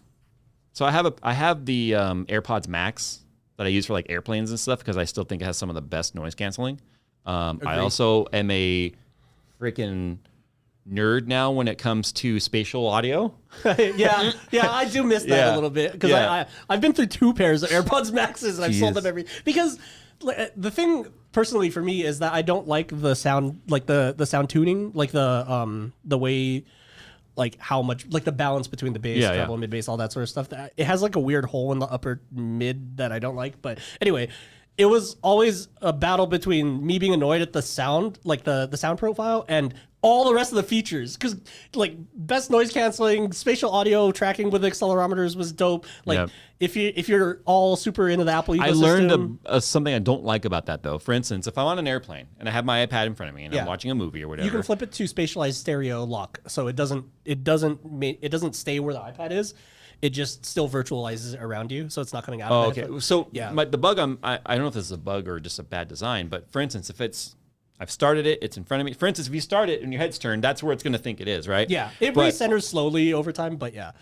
So I have the AirPods Max that I use for like airplanes and stuff because I still think it has some of the best noise canceling. I also am a freaking nerd now when it comes to spatial audio. yeah, I do miss that a little bit because I've been through 2 pairs of AirPods Maxes and I've sold them because the thing personally for me is that I don't like the sound, like the sound tuning, like the way, like how much, like the balance between the bass, treble, mid bass, all that sort of stuff. That it has like a weird hole in the upper mid that I don't like. But anyway, it was always a battle between me being annoyed at the sound, like the sound profile, and all the rest of the features. Because like best noise canceling, spatial audio tracking with accelerometers was dope. Like if you're all super into the Apple ecosystem. I learned something I don't like about that though. For instance, if I'm on an airplane and I have my iPad in front of me and I'm watching a movie or whatever, you can flip it to spatialized stereo lock, so it doesn't stay where the iPad is. It just still virtualizes it around you, so it's not coming out of the headphone. So the bug, I don't know if this is a bug or just a bad design, but for instance, if I've started it, it's in front of me. For instance, if you start it and your head's turned, that's where it's going to think it is, right? Yeah, it recenters slowly over time, but yeah.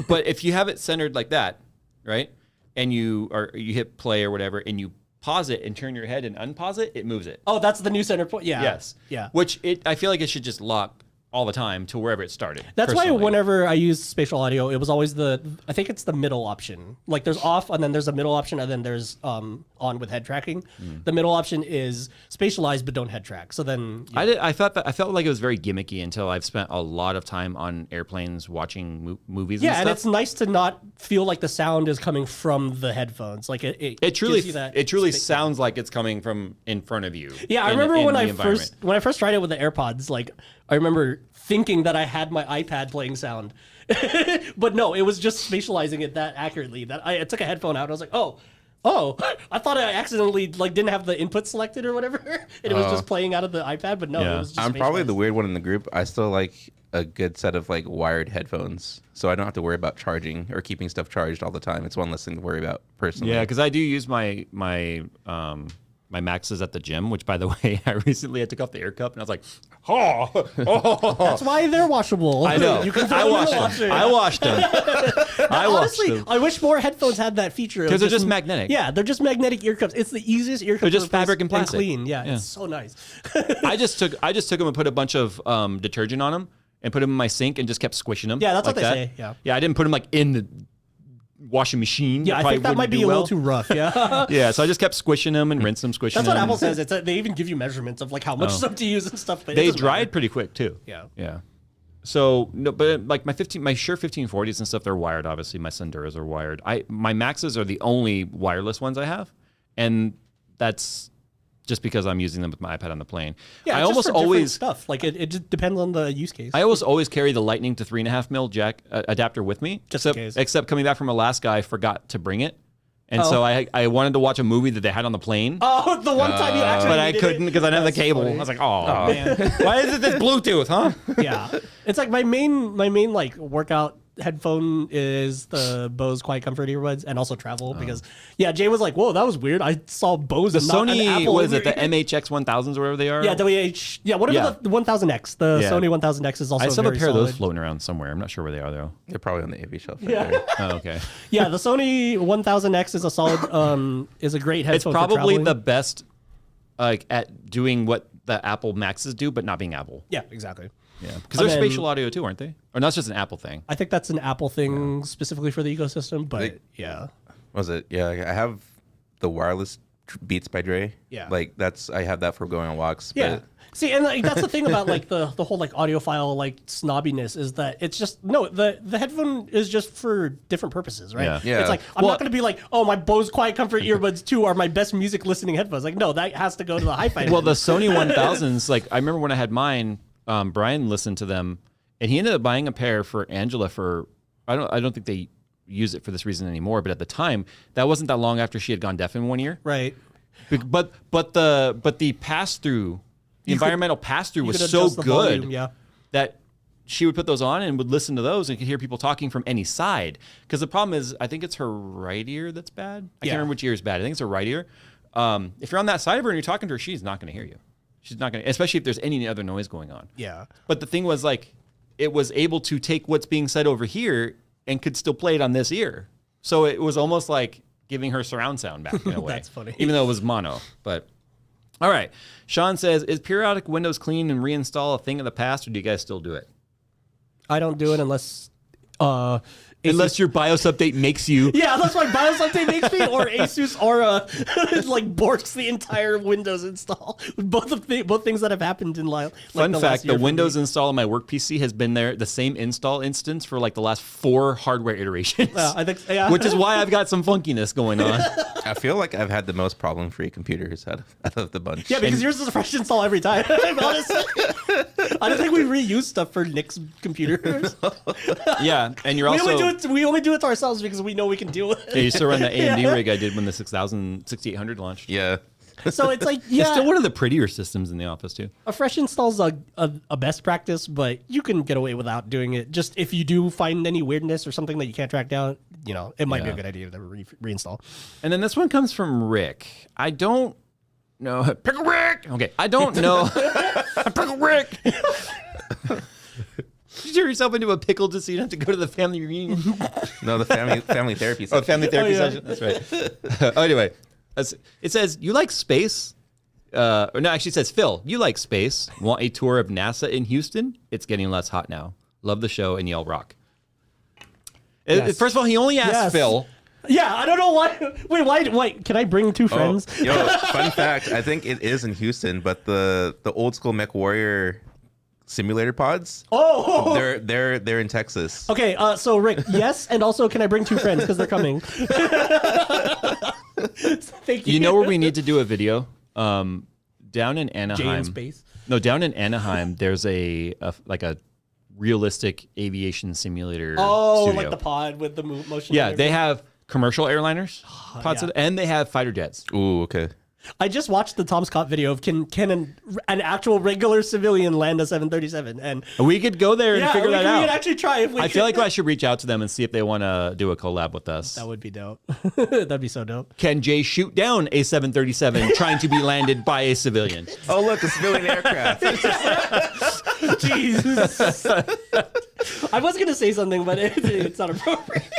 But if you have it centered like that, right, and you hit play or whatever, and you pause it and turn your head and unpause it, it moves it. Oh, that's the new center point. Yeah. Yes. Yeah. Which I feel like it should just lock all the time to wherever it started. That's why whenever I use spatial audio, it was always I think it's the middle option. Like there's off, and then there's a middle option, and then there's on with head tracking. The middle option is spatialized but don't head track. So then I felt like it was very gimmicky until I've spent a lot of time on airplanes watching movies. Yeah, and it's nice to not feel like the sound is coming from the headphones. Like it truly sounds like it's coming from in front of you. Yeah, I remember when I first tried it with the AirPods. Like I remember thinking that I had my iPad playing sound, but no, it was just spatializing it that accurately that I took a headphone out and I was like, oh, I thought I accidentally didn't have the input selected or whatever, and it was just playing out of the iPad. But no, it was just I'm probably the weird one in the group. I still like a good set of wired headphones, so I don't have to worry about charging or keeping stuff charged all the time. It's one less thing to worry about personally. Yeah, because I do use my Maxes at the gym, which by the way, I took off the air cup and I was like, That's why they're washable. I know. You can I washed them. Honestly, I wish more headphones had that feature. Because they're just magnetic. Yeah, they're just magnetic ear cups. It's the easiest ear cup. They're just fabric and plastic. Clean. Yeah, it's so nice. I just took them and put a bunch of detergent on them and put them in my sink and just kept squishing them. Yeah, that's what they say. Yeah. Yeah, I didn't put them in the washing machine. Yeah, I think that might be a little too rough. Yeah. Yeah, so I just kept squishing them and rinsing them, squishing them. That's what Apple says. They even give you measurements of how much stuff to use and stuff. But they dried pretty quick too. Yeah. Yeah. So no, but my Shure 1540s and stuff, they're wired. Obviously, my Sunduras are wired. My Maxes are the only wireless ones I have, and that's just because I'm using them with my iPad on the plane. Yeah, I almost always stuff. It just depends on the use case. I always carry the Lightning to 3.5 mil jack adapter with me, just in case. Except coming back from Alaska, I forgot to bring it, and so I wanted to watch a movie that they had on the plane. Oh, the one time you actually, but I couldn't because I didn't have the cable. Funny. I was like, oh man, why is it this Bluetooth, huh? Yeah, it's like my main workout headphone is the Bose Quiet Comfort earbuds, and also travel because Jay was like, whoa, that was weird. I saw Bose the and Sony not an Apple. Was it the MHX 1000s or whatever they are? Yeah, whatever the 1000X. The Sony 1000X is also I still have a pair solid. of those floating around somewhere. I'm not sure where they are though. They're probably on the AV shelf. Right there. Oh, okay. Yeah, the Sony 1000X is a solid is a great headphone. It's probably for the best at doing what the Apple Maxes do, but not being Apple. Yeah, exactly. Yeah, because they're spatial audio too, aren't they? Or not just an Apple thing. I think that's an Apple thing specifically for the ecosystem, but Was it? Yeah, I have the wireless Beats by Dre. Yeah. I have that for going on walks. Yeah. But See, and that's the thing about the whole audiophile snobbiness is that it's just the headphone is just for different purposes, right? Yeah. It's I'm not going to be like, oh, my Bose Quiet Comfort earbuds 2 are my best music listening headphones. No, that has to go to the hi-fi. Well, the Sony 1000s, I remember when I had mine, Brian listened to them, and he ended up buying a pair for Angela for I don't think they use it for this reason anymore, but at the time that wasn't that long after she had gone deaf in 1 year, right? But the pass through, the environmental pass through was so good volume, that she would put those on and would listen to those and could hear people talking from any side. Because the problem is, I think it's her right ear that's bad. I can't remember which ear is bad. I think it's her right ear. If you're on that side of her and you're talking to her, she's not going to hear you. She's not going to, especially if there's any other noise going on. Yeah. But the thing was, it was able to take what's being said over here and could still play it on this ear. So it was almost like giving her surround sound back in a way. That's funny. Even though it was mono. But All right. Sean says, is periodic Windows clean and reinstall a thing of the past, or do you guys still do it? I don't do it unless Unless your BIOS update makes you. Yeah, that's why BIOS update makes me, or Asus, or like borks the entire Windows install. Both things that have happened in Fun fact: the Windows install on my work PC has been there, the same install instance for like the last 4 hardware iterations. I think, yeah. Which is why I've got some funkiness going on. I feel like I've had the most problem-free computers out of the bunch. Yeah, because yours is a fresh install every time. Honestly, I don't think we reuse stuff for Nick's computers. Yeah, and you're also. We only do it to ourselves because we know we can deal with it. Yeah, you still run the AMD rig I did when the 6800 launched. Yeah. So it's like, yeah, It's still one of the prettier systems in the office too. a fresh install's a best practice, but you can get away without doing it. Just if you do find any weirdness or something that you can't track down, it might be a good idea to reinstall. And then this one comes from Rick. I don't know. Pickle Rick! Okay, I don't know. Pickle Rick! Did you turn yourself into a pickle just so you don't have to go to the family reunion? No, the family therapy Oh, session. family therapy session? That's right. Anyway, it says, you like space? Or no, actually it says, Phil, you like space. Want a tour of NASA in Houston? It's getting less hot now. Love the show and y'all rock. Yes. First of all, he only asked Yes. Phil. Yeah, I don't know why. Wait, can I bring 2 friends? Yo, fun fact, I think it is in Houston, but the old school MechWarrior simulator pods, they're in Texas. Okay, so Rick, yes, and also can I bring 2 friends because they're coming? Thank you. You know where we need to do a video? Down in Jay Anaheim. in space. No, down in Anaheim, there's a realistic aviation simulator Oh, studio. like the pod with the motion. Yeah, they have commercial airliners, pods yeah. and they have fighter jets. Ooh, okay. I just watched the Tom Scott video of can an actual regular civilian land a 737, and We could go there and figure that we out. could actually try if we I feel like I should reach out to them and see if they want to do a collab with us. that would be dope. That'd be so dope. Can Jay shoot down a 737 trying to be landed by a civilian? Oh, look, a civilian aircraft. Jesus. I was gonna say something, but it's not appropriate.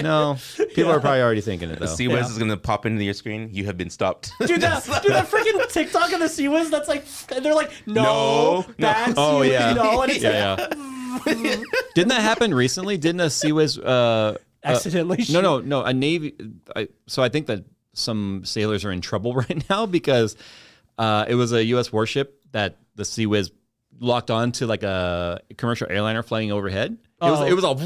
No, people are probably already thinking it though. CWIS is going to pop into your screen. You have been stopped. Dude, that freaking TikTok of the CWIS, that's like, they're like, no, bad Oh, CWIS, yeah. and it's Yeah. Didn't that happen recently? Didn't a CWIS accidentally No, a Navy. So I think that some sailors are in trouble right now because it was a U.S. warship that the CWIS locked on to like a commercial airliner flying overhead. It was all,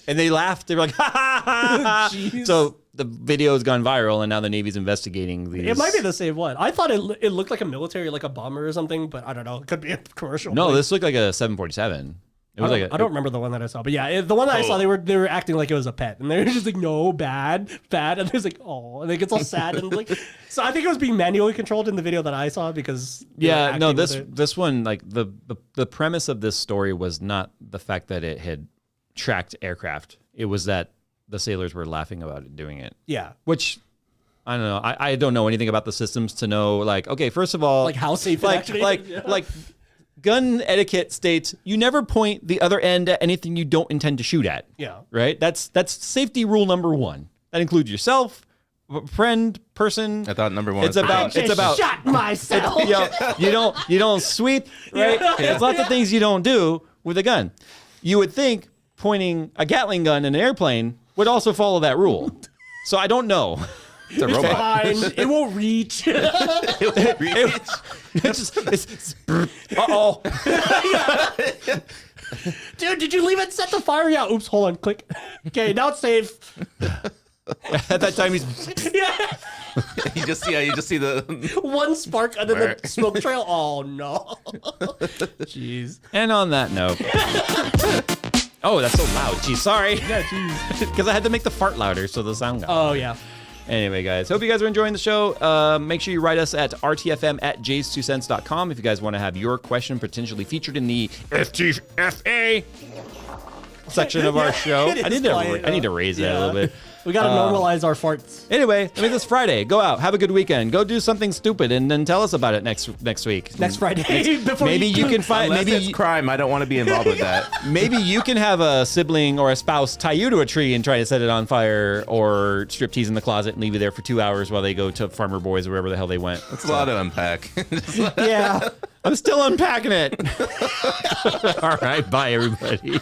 and they laughed. They were like, ha ha ha. Jeez. So the video has gone viral, and now the Navy's investigating these. It might be the same one. I thought it looked like a military, like a bomber or something, but I don't know. It could be a commercial. No, plane. this looked like a 747. It was I don't remember the one that I saw, but yeah, the one that I saw, they were acting like it was a pet, and they were just like, no, bad, and there's like, oh, and it gets all sad and like, so I think it was being manually controlled in the video that I saw because yeah, no, this one, like the premise of this story was not the fact that it had tracked aircraft. It was that the sailors were laughing about it doing it. Yeah, Which I don't know. I don't know anything about the systems to know, like, okay, first of all, like how safe it actually is. like gun etiquette states you never point the other end at anything you don't intend to shoot at. Yeah. Right? That's safety rule number 1. That includes yourself, friend, person. I thought number 1 It's was about prevention. shot myself. you don't sweep, right? Yeah. There's lots of things you don't do with a gun. You would think pointing a Gatling gun in an airplane would also follow that rule. So I don't know. It's a robot. Fine, it won't reach. Uh-oh. Dude, did you leave it set to fire? Yeah. Oops. Hold on. Click. Okay, now it's safe. At that time, he's... Yeah. You just see the One spark under the smoke trail. Oh no. Jeez. And on that note... Oh, that's so loud. Geez, sorry. Yeah. Jeez. Because I had to make the fart louder so the sound got... Oh yeah. Anyway, guys, hope you guys are enjoying the show. Make sure you write us at rtfm@JayzTwoCents.com if you guys want to have your question potentially featured in the FTFA section of our show. It I is need quiet, to raise that a little bit. We gotta normalize our farts. Anyway, I mean, this Friday, go out, have a good weekend, go do something stupid, and then tell us about it next week. Next Friday, before Maybe you can find. Unless Maybe it's crime, I don't want to be involved with that. maybe you can have a sibling or a spouse tie you to a tree and try to set it on fire, or striptease in the closet and leave you there for 2 hours while they go to Farmer Boys or wherever the hell they went. It's a lot to unpack. Yeah, I'm still unpacking it. All right, bye everybody.